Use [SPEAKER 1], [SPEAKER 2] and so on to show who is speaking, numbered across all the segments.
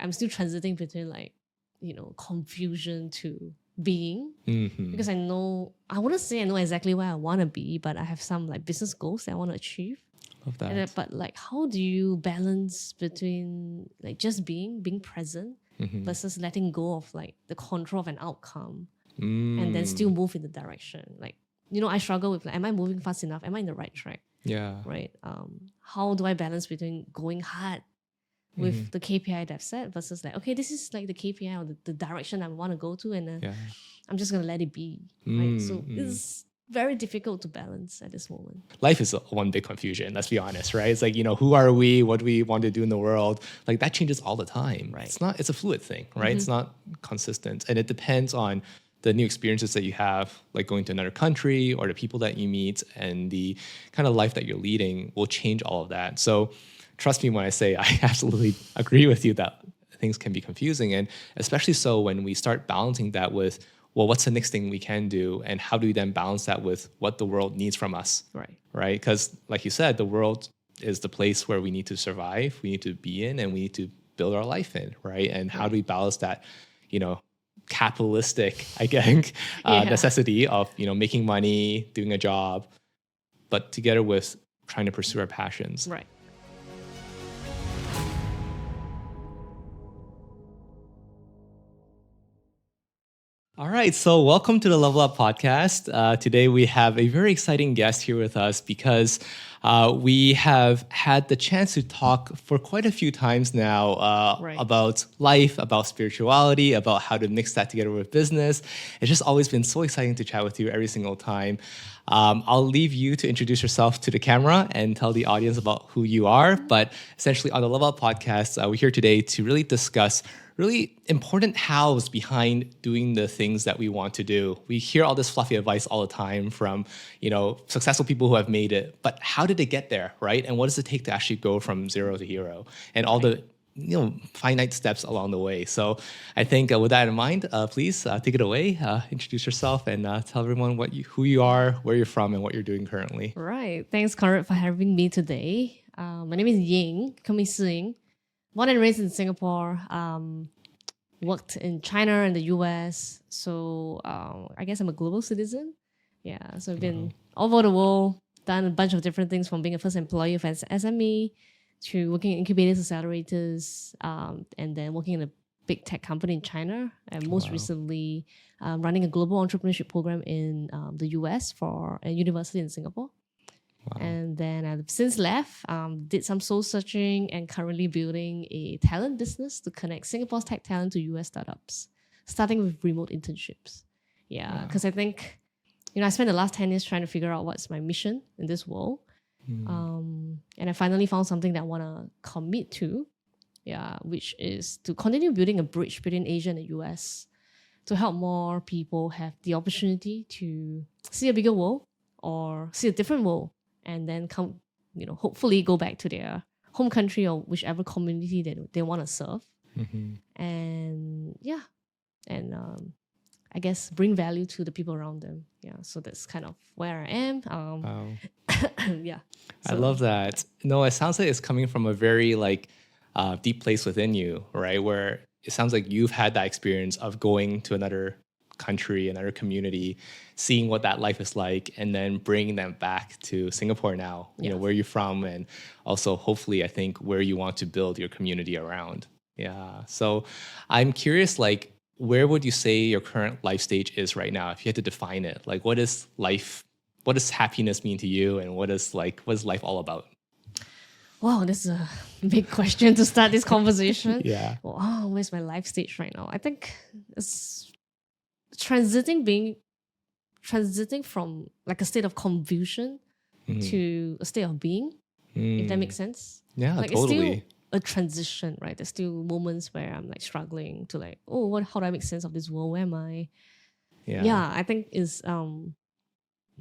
[SPEAKER 1] I'm still transiting between like, confusion to being, because I wouldn't say I know exactly where I want to be, but I have some like business goals that I want to achieve.
[SPEAKER 2] Love that.
[SPEAKER 1] But like, how do you balance between like just being present versus letting go of like the control of an outcome and then still move in the direction? Like, I struggle with like, am I moving fast enough? Am I in the right track?
[SPEAKER 2] Yeah.
[SPEAKER 1] Right. How do I balance between going hard with the KPI that I've set versus like, okay, this is like the KPI or the direction I want to go to, and I'm just gonna let it be. Right. So it's very difficult to balance at this moment.
[SPEAKER 2] Life is one big confusion, let's be honest, right? It's like, who are we? What do we want to do in the world? Like that changes all the time.
[SPEAKER 1] Right.
[SPEAKER 2] It's a fluid thing, right? It's not consistent. And it depends on the new experiences that you have, like going to another country or the people that you meet and the kind of life that you're leading will change all of that. So trust me when I say I absolutely agree with you that things can be confusing. And especially so when we start balancing that with, well, what's the next thing we can do? And how do we then balance that with what the world needs from us? Right? Because like you said, the world is the place where we need to survive, we need to be in, and we need to build our life in, right? And how do we balance that, capitalistic, I think, necessity of, making money, doing a job, but together with trying to pursue our passions.
[SPEAKER 1] Right.
[SPEAKER 2] All right, so welcome to the Level Up podcast. Today we have a very exciting guest here with us because we have had the chance to talk for quite a few times now about life, about spirituality, about how to mix that together with business. It's just always been so exciting to chat with you every single time. I'll leave you to introduce yourself to the camera and tell the audience about who you are. But essentially on the Level Up podcast, we're here today to really discuss really important hows behind doing the things that we want to do. We hear all this fluffy advice all the time from, successful people who have made it, but how did they get there, right? And what does it take to actually go from zero to hero and all the, finite steps along the way. So I think with that in mind, please take it away, introduce yourself and tell everyone who you are, where you're from and what you're doing currently.
[SPEAKER 1] Right. Thanks, Conrad, for having me today. My name is Ying, call me Sze Ying. Born and raised in Singapore, worked in China and the US. So I guess I'm a global citizen. Yeah, so I've been all over the world, done a bunch of different things from being a first employee of an SME to working in incubators, accelerators, and then working in a big tech company in China. And most recently, running a global entrepreneurship program in the US for a university in Singapore. Wow. And then I've since left, did some soul searching and currently building a talent business to connect Singapore's tech talent to US startups, starting with remote internships. Yeah, because I think, I spent the last 10 years trying to figure out what's my mission in this world. And I finally found something that I want to commit to, which is to continue building a bridge between Asia and the US to help more people have the opportunity to see a bigger world or see a different world and then come, hopefully go back to their home country or whichever community that they want to serve. And I guess bring value to the people around them. Yeah, so that's kind of where I am.
[SPEAKER 2] Wow.
[SPEAKER 1] Yeah.
[SPEAKER 2] So. I love that. No, it sounds like it's coming from a very deep place within you, right? Where it sounds like you've had that experience of going to another country, another community, seeing what that life is like, and then bringing them back to Singapore now, where you're from, and also hopefully, I think, where you want to build your community around. Yeah. So I'm curious, where would you say your current life stage is right now? If you had to define it, what is life? What does happiness mean to you? And what is life all about?
[SPEAKER 1] Wow, this is a big question to start this conversation.
[SPEAKER 2] Yeah.
[SPEAKER 1] Wow, where's my life stage right now? I think it's transiting from a state of confusion to a state of being, if that makes sense.
[SPEAKER 2] Yeah, totally.
[SPEAKER 1] It's still a transition, right? There's still moments where I'm struggling to how do I make sense of this world? Where am I? Yeah, I think it's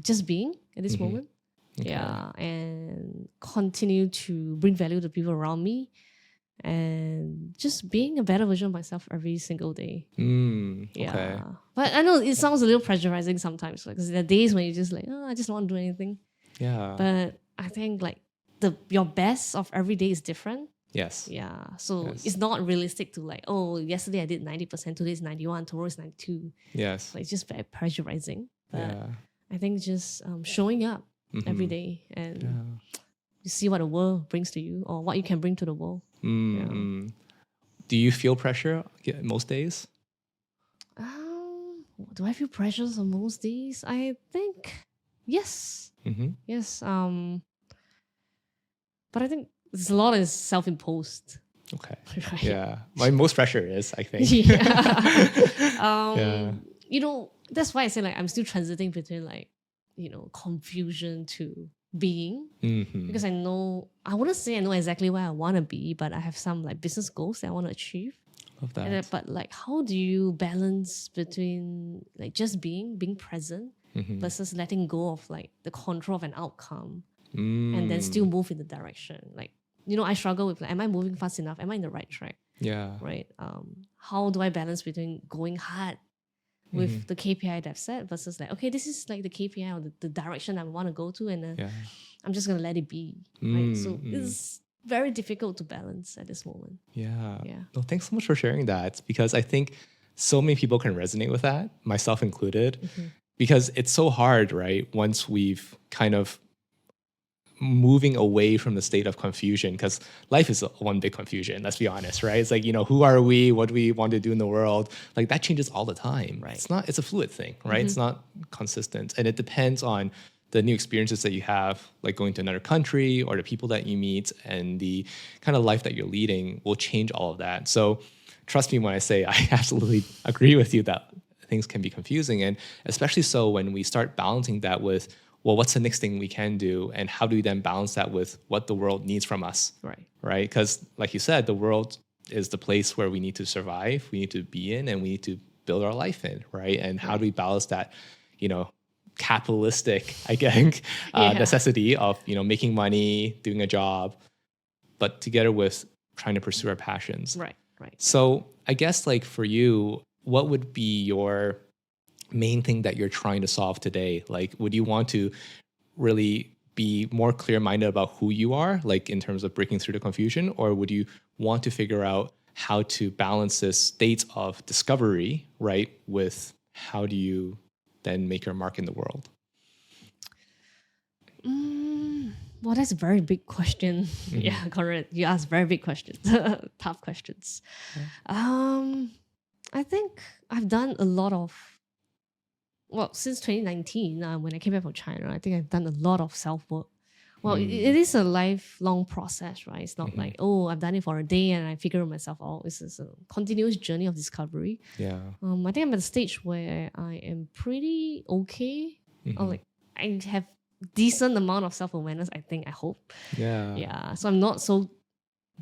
[SPEAKER 1] just being at this moment. Okay. Yeah, and continue to bring value to people around me and just being a better version of myself every single day. Yeah. Okay. But I know it sounds a little pressurizing sometimes because there are days when you're just I just don't want to do anything.
[SPEAKER 2] Yeah.
[SPEAKER 1] But I think your best of every day is different.
[SPEAKER 2] Yes.
[SPEAKER 1] Yeah. So
[SPEAKER 2] Yes.
[SPEAKER 1] it's not realistic to like, oh, yesterday I did 90%, today is 91, tomorrow is 92.
[SPEAKER 2] Yes.
[SPEAKER 1] So it's just very pressurizing. But
[SPEAKER 2] Yeah.
[SPEAKER 1] I think just showing up every day and you see what the world brings to you or what you can bring to the world.
[SPEAKER 2] Do you feel pressure most days?
[SPEAKER 1] Do I feel pressures on most days? I think yes. Yes. But I think there's a lot is self-imposed.
[SPEAKER 2] Okay.
[SPEAKER 1] Right?
[SPEAKER 2] Yeah. My most pressure is, I think.
[SPEAKER 1] Yeah. You know, that's why I say like I'm still transiting between like, you know, confusion to being. Because I know I wouldn't say I know exactly where I want to be, but I have some like business goals that I want to achieve.
[SPEAKER 2] Love that.
[SPEAKER 1] But like how do you balance between like just being present versus letting go of like the control of an outcome and then still move in the direction? Like, you know, I struggle with like, am I moving fast enough? Am I in the right track?
[SPEAKER 2] Yeah.
[SPEAKER 1] Right. How do I balance between going hard with the KPI that I've set versus like, okay, this is like the KPI or the direction I want to go to, and I'm just gonna let it be. Right. So it's very difficult to balance at this moment.
[SPEAKER 2] Yeah.
[SPEAKER 1] Yeah.
[SPEAKER 2] No, thanks so much for sharing that, because I think so many people can resonate with that, myself included, because it's so hard, right? Once we've kind of moving away from the state of confusion, because life is one big confusion, let's be honest, right? It's like, you know, who are we? What do we want to do in the world? Like that changes all the time.
[SPEAKER 1] Right.
[SPEAKER 2] It's a fluid thing, right? It's not consistent. And it depends on the new experiences that you have, like going to another country or the people that you meet and the kind of life that you're leading will change all of that. So trust me when I say I absolutely agree with you that things can be confusing. And especially so when we start balancing that with, well, what's the next thing we can do? And how do we then balance that with what the world needs from us?
[SPEAKER 1] Right.
[SPEAKER 2] Right? Because like you said, the world is the place where we need to survive, we need to be in, and we need to build our life in, right? And how do we balance that, you know, capitalistic, I think, necessity of, you know, making money, doing a job, but together with trying to pursue our passions.
[SPEAKER 1] Right. Right.
[SPEAKER 2] So I guess like for you, what would be your main thing that you're trying to solve today? Like, would you want to really be more clear-minded about who you are, like in terms of breaking through the confusion, or would you want to figure out how to balance this state of discovery, right, with how do you then make your mark in the world?
[SPEAKER 1] Well, that's a very big question. Yeah, correct. You ask very big questions, tough questions. I think I've done a lot of, well, since 2019, when I came back from China, I think I've done a lot of self-work. Well, it is a lifelong process, right? It's not like, oh, I've done it for a day and I figure myself out. It's a continuous journey of discovery.
[SPEAKER 2] Yeah.
[SPEAKER 1] I think I'm at a stage where I am pretty okay. Or like I have decent amount of self-awareness, I hope.
[SPEAKER 2] Yeah.
[SPEAKER 1] Yeah. So I'm not so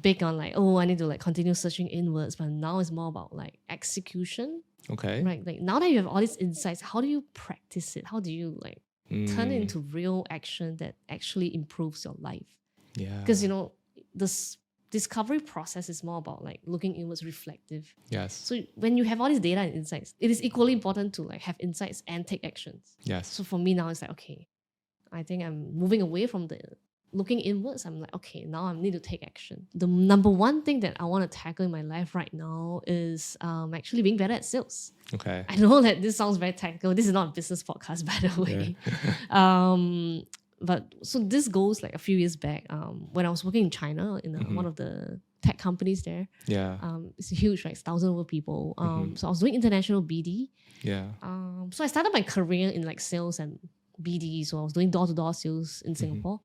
[SPEAKER 1] big on like, oh, I need to like continue searching inwards, but now it's more about like execution.
[SPEAKER 2] Okay.
[SPEAKER 1] Right. Like now that you have all these insights, how do you practice it? How do you like turn it into real action that actually improves your life?
[SPEAKER 2] Yeah.
[SPEAKER 1] Because, you know, this discovery process is more about like looking inwards, reflective.
[SPEAKER 2] Yes.
[SPEAKER 1] So when you have all this data and insights, it is equally important to like have insights and take actions.
[SPEAKER 2] Yes.
[SPEAKER 1] So for me now, it's like, okay, I think I'm moving away from the looking inwards. I'm like, okay, now I need to take action. The number one thing that I want to tackle in my life right now is actually being better at sales.
[SPEAKER 2] Okay.
[SPEAKER 1] I know that this sounds very technical. This is not a business podcast, by the way. Yeah. But so this goes like a few years back when I was working in China in one of the tech companies there.
[SPEAKER 2] Yeah.
[SPEAKER 1] It's huge, right? It's thousands of people. So I was doing international BD.
[SPEAKER 2] Yeah.
[SPEAKER 1] So I started my career in like sales and BD. So I was doing door-to-door sales in Singapore.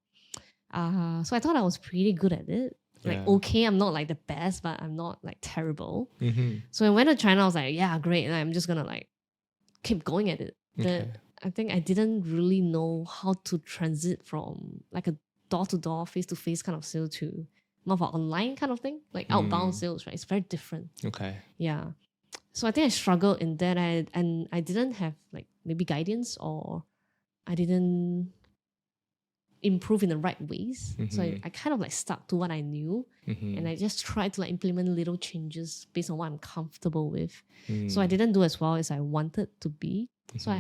[SPEAKER 1] So I thought I was pretty good at it. Like, okay, I'm not like the best, but I'm not like terrible. So I went to China, I was like, yeah, great. And I'm just gonna like keep going at it. But I think I didn't really know how to transit from like a door-to-door, face-to-face kind of sale to more of an online kind of thing, like outbound sales, right? It's very different.
[SPEAKER 2] Okay.
[SPEAKER 1] Yeah. So I think I struggled in that, and I didn't have like maybe guidance, or I didn't improve in the right ways. So I kind of like stuck to what I knew, and I just tried to like implement little changes based on what I'm comfortable with. So I didn't do as well as I wanted to be. So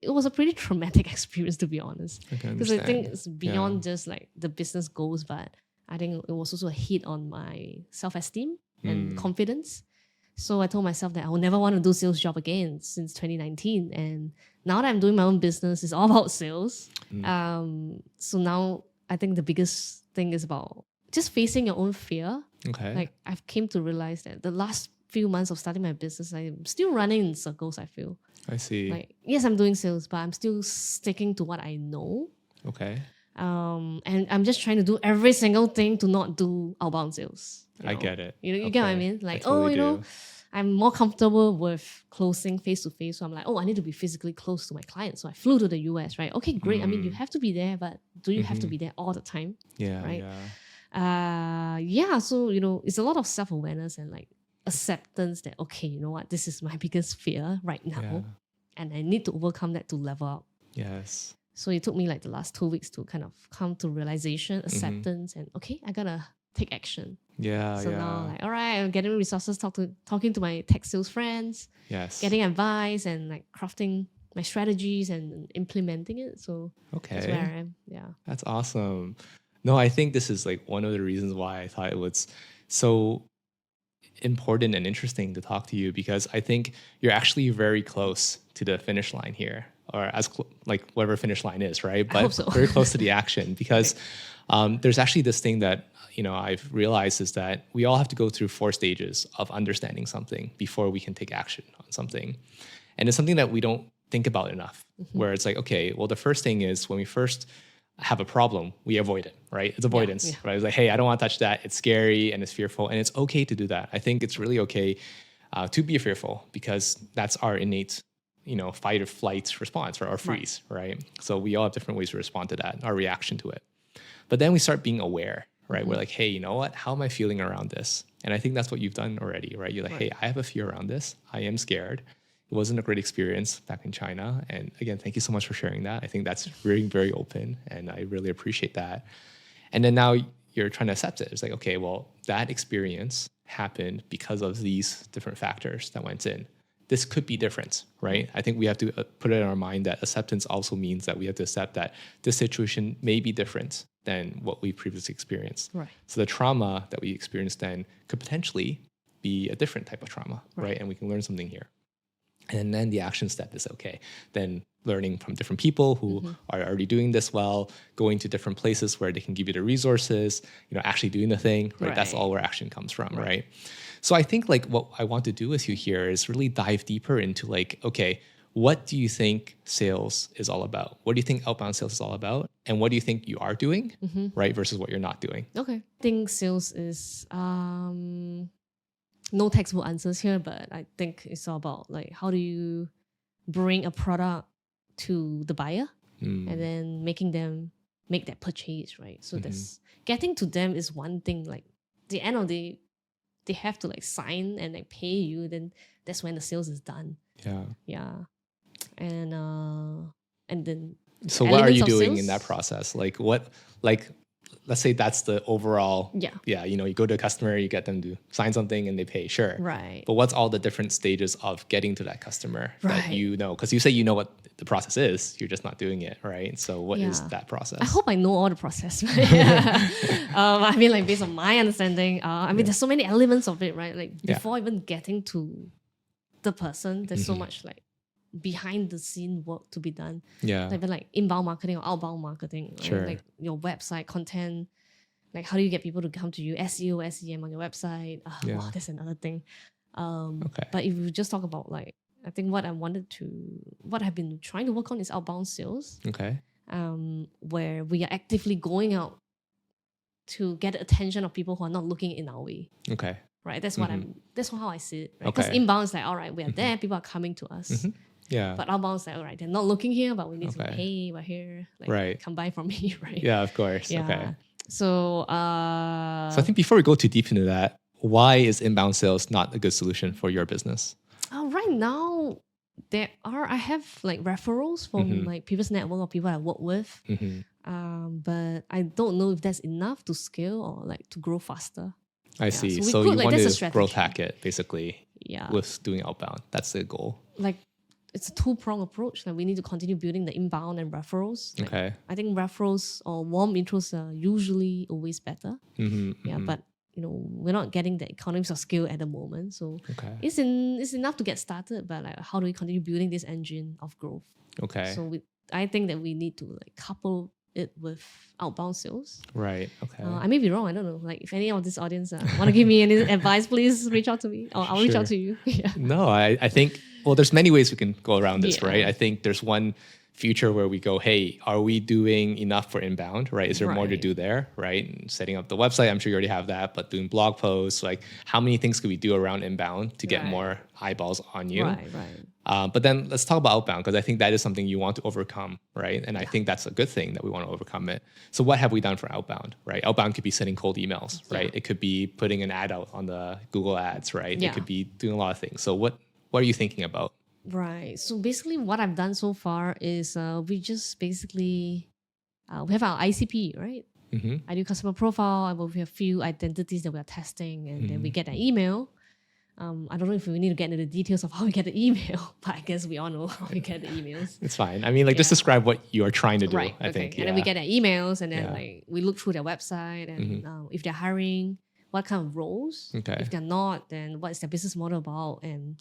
[SPEAKER 1] it was a pretty traumatic experience, to be honest. Because I think it's beyond just like the business goals, but I think it was also a hit on my self-esteem and confidence. So I told myself that I will never want to do sales job again since 2019. And now that I'm doing my own business, it's all about sales. So now I think the biggest thing is about just facing your own fear.
[SPEAKER 2] Okay.
[SPEAKER 1] Like I've came to realize that the last few months of starting my business, I'm still running in circles, I feel.
[SPEAKER 2] I see.
[SPEAKER 1] Like, yes, I'm doing sales, but I'm still sticking to what I know.
[SPEAKER 2] Okay.
[SPEAKER 1] And I'm just trying to do every single thing to not do outbound sales.
[SPEAKER 2] I get it.
[SPEAKER 1] You get what I
[SPEAKER 2] Okay.
[SPEAKER 1] mean? Like,
[SPEAKER 2] totally do.
[SPEAKER 1] I'm more comfortable with closing face to face. So I'm like, I need to be physically close to my client. So I flew to the US, right? Okay, great. I mean, you have to be there, but do you have to be there all the time?
[SPEAKER 2] Yeah.
[SPEAKER 1] Right?
[SPEAKER 2] Yeah.
[SPEAKER 1] So, it's a lot of self-awareness and like acceptance that, okay, you know what? This is my biggest fear right now.
[SPEAKER 2] Yeah.
[SPEAKER 1] And I need to overcome that to level up.
[SPEAKER 2] Yes.
[SPEAKER 1] So it took me like the last 2 weeks to kind of come to realization, acceptance, and okay, I gotta take action.
[SPEAKER 2] Yeah.
[SPEAKER 1] So
[SPEAKER 2] yeah.
[SPEAKER 1] now, like, all right, I'm getting resources, talking to my tech sales friends,
[SPEAKER 2] Yes.
[SPEAKER 1] getting advice, and like crafting my strategies and implementing it. So that's where I am. Yeah.
[SPEAKER 2] That's awesome. No, I think this is like one of the reasons why I thought it was so important and interesting to talk to you, because I think you're actually very close to the finish line here, or as like whatever finish line is, right? But
[SPEAKER 1] I hope so.
[SPEAKER 2] very close to the action, because there's actually this thing that I've realized is that we all have to go through 4 stages of understanding something before we can take action on something, and it's something that we don't think about enough. Where it's like, okay, well, the first thing is when we first have a problem, we avoid it, right? It's avoidance, right? It's like, hey, I don't want to touch that. It's scary and it's fearful, and it's okay to do that. I think it's really okay to be fearful, because that's our innate, fight or flight response, or freeze, right? So we all have different ways to respond to that, our reaction to it. But then we start being aware, right? We're like, hey, you know what? How am I feeling around this? And I think that's what you've done already, right? You're like, hey, I have a fear around this. I am scared. It wasn't a great experience back in China. And again, thank you so much for sharing that. I think that's very, very open, and I really appreciate that. And then now you're trying to accept it. It's like, okay, well, that experience happened because of these different factors that went in. This could be different, right? I think we have to put it in our mind that acceptance also means that we have to accept that this situation may be different than what we previously experienced.
[SPEAKER 1] Right.
[SPEAKER 2] So the trauma that we experienced then could potentially be a different type of trauma, right? And we can learn something here. And then the action step is, okay, then learning from different people who are already doing this well, going to different places where they can give you the resources, actually doing the thing, right? That's all where action comes from, right? So I think like what I want to do with you here is really dive deeper into like, okay, what do you think sales is all about? What do you think outbound sales is all about? And what do you think you are doing, right? Versus what you're not doing.
[SPEAKER 1] Okay. I think sales is no textbook answers here, but I think it's all about like how do you bring a product to the buyer and then making them make that purchase, right? So that's getting to them is one thing. Like the end of the day, they have to like sign and like pay you. Then that's when the sales is done. Yeah. And then
[SPEAKER 2] so what are you doing
[SPEAKER 1] sales?
[SPEAKER 2] in that process? Let's say that's the overall, you go to a customer, you get them to sign something and they pay, sure.
[SPEAKER 1] Right.
[SPEAKER 2] But what's all the different stages of getting to that customer that because you say you know what the process is, you're just not doing it, right? So what is that process?
[SPEAKER 1] I hope I know all the process. I mean, like based on my understanding, there's so many elements of it, right? Like before even getting to the person, there's so much like behind the scene work to be done. Like inbound marketing or outbound marketing, right?
[SPEAKER 2] Sure.
[SPEAKER 1] Like your website content, like how do you get people to come to you, SEO, SEM on your website. Wow, that's another thing. But if you just talk about like, I think what I've been trying to work on is outbound sales.
[SPEAKER 2] Okay.
[SPEAKER 1] Where we are actively going out to get the attention of people who are not looking in our way.
[SPEAKER 2] Okay.
[SPEAKER 1] Right. That's what that's how I see it. Right? Because inbound is like, all right, we are there, people are coming to us.
[SPEAKER 2] Yeah.
[SPEAKER 1] But outbound is like, all right, they're not looking here, but we need to, hey, we're here. Like, come buy from me, right?
[SPEAKER 2] Yeah, of course.
[SPEAKER 1] Yeah.
[SPEAKER 2] Okay.
[SPEAKER 1] So
[SPEAKER 2] I think before we go too deep into that, why is inbound sales not a good solution for your business?
[SPEAKER 1] Right now, I have like referrals from like previous network or people I work with. But I don't know if that's enough to scale or like to grow faster.
[SPEAKER 2] I see. So you want to growth hack it basically with doing outbound. That's the goal.
[SPEAKER 1] Like it's a two-pronged approach. Like we need to continue building the inbound and referrals. Like,
[SPEAKER 2] Okay.
[SPEAKER 1] I think referrals or warm intros are usually always better.
[SPEAKER 2] Mm-hmm.
[SPEAKER 1] But we're not getting the economies of scale at the moment. So
[SPEAKER 2] Okay.
[SPEAKER 1] it's enough to get started, but like how do we continue building this engine of growth?
[SPEAKER 2] Okay.
[SPEAKER 1] So I think that we need to like couple it with outbound sales.
[SPEAKER 2] Right. Okay.
[SPEAKER 1] I may be wrong. I don't know. Like if any of this audience want to give me any advice, please reach out to me, or I'll reach out to you. Yeah.
[SPEAKER 2] No, I think, well, there's many ways we can go around this,
[SPEAKER 1] Yeah.
[SPEAKER 2] right? I think there's one future where we go, hey, are we doing enough for inbound, right? Is there more to
[SPEAKER 1] Right.
[SPEAKER 2] do there, right? And setting up the website, I'm sure you already have that, but doing blog posts, like how many things could we do around inbound to get
[SPEAKER 1] Right.
[SPEAKER 2] more eyeballs on you?
[SPEAKER 1] Right.
[SPEAKER 2] But then let's talk about outbound, because I think that is something you want to overcome, right? And I think that's a good thing that we want to overcome it. So what have we done for outbound, right? Outbound could be sending cold emails, right?
[SPEAKER 1] Yeah.
[SPEAKER 2] It could be putting an ad out on the Google ads, right?
[SPEAKER 1] Yeah.
[SPEAKER 2] It could be doing a lot of things. So what are you thinking about?
[SPEAKER 1] Right. So basically, what I've done so far is we just basically we have our ICP, right?
[SPEAKER 2] Mm-hmm.
[SPEAKER 1] Ideal customer profile. And we have a few identities that we are testing, and then we get an email. I don't know if we need to get into the details of how we get the email, but I guess we all know how we get the emails.
[SPEAKER 2] It's fine. I mean, like just describe what you are trying to do,
[SPEAKER 1] Right.
[SPEAKER 2] I think.
[SPEAKER 1] And then we get their emails, and then
[SPEAKER 2] Yeah.
[SPEAKER 1] like we look through their website, and if they're hiring, what kind of roles.
[SPEAKER 2] Okay.
[SPEAKER 1] If they're not, then what is their business model about? And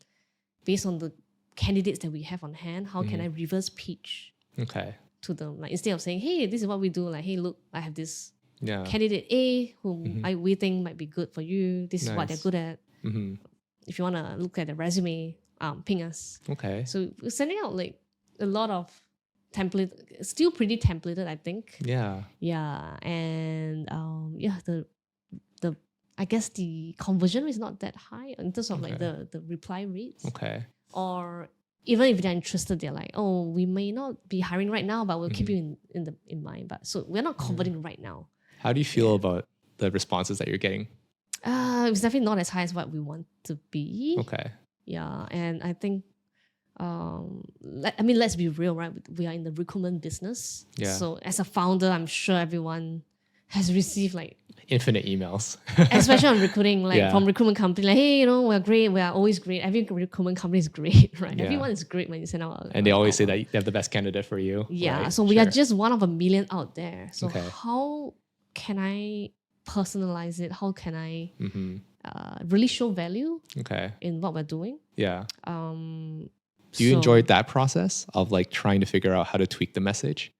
[SPEAKER 1] based on the candidates that we have on hand, how can I reverse pitch
[SPEAKER 2] Okay.
[SPEAKER 1] to them? Like instead of saying, hey, this is what we do, like, hey, look, I have this
[SPEAKER 2] Yeah.
[SPEAKER 1] candidate A whom we think might be good for you. This is what they're
[SPEAKER 2] Nice.
[SPEAKER 1] good at.
[SPEAKER 2] Mm-hmm.
[SPEAKER 1] If you want to look at the resume, ping us.
[SPEAKER 2] Okay.
[SPEAKER 1] So we're sending out like a lot of template, still pretty templated, I think.
[SPEAKER 2] Yeah.
[SPEAKER 1] Yeah, and the I guess the conversion rate is not that high in terms of like the reply rates.
[SPEAKER 2] Okay.
[SPEAKER 1] Or even if they're interested, they're like, oh, we may not be hiring right now, but we'll keep you in mind. But so we're not converting right now.
[SPEAKER 2] How do you feel about the responses that you're getting?
[SPEAKER 1] It's definitely not as high as what we want to be.
[SPEAKER 2] Okay.
[SPEAKER 1] Yeah, and I think, let's be real, right? We are in the recruitment business.
[SPEAKER 2] Yeah.
[SPEAKER 1] So as a founder, I'm sure everyone has received like,
[SPEAKER 2] Infinite emails.
[SPEAKER 1] especially on recruiting, like
[SPEAKER 2] Yeah.
[SPEAKER 1] from recruitment company, like, hey, we're great, we are always great. Every recruitment company is great, right?
[SPEAKER 2] Yeah.
[SPEAKER 1] Everyone is great when you send out.
[SPEAKER 2] And they always say that they have the best candidate for you.
[SPEAKER 1] Yeah,
[SPEAKER 2] right?
[SPEAKER 1] so we are
[SPEAKER 2] Sure.
[SPEAKER 1] just one of a million out there. So
[SPEAKER 2] Okay.
[SPEAKER 1] how can I personalize it? How can I
[SPEAKER 2] Mm-hmm.
[SPEAKER 1] really show value
[SPEAKER 2] Okay.
[SPEAKER 1] in what we're doing?
[SPEAKER 2] Yeah.
[SPEAKER 1] Um,
[SPEAKER 2] Do you
[SPEAKER 1] so
[SPEAKER 2] enjoy that process of like trying to figure out how to tweak the message?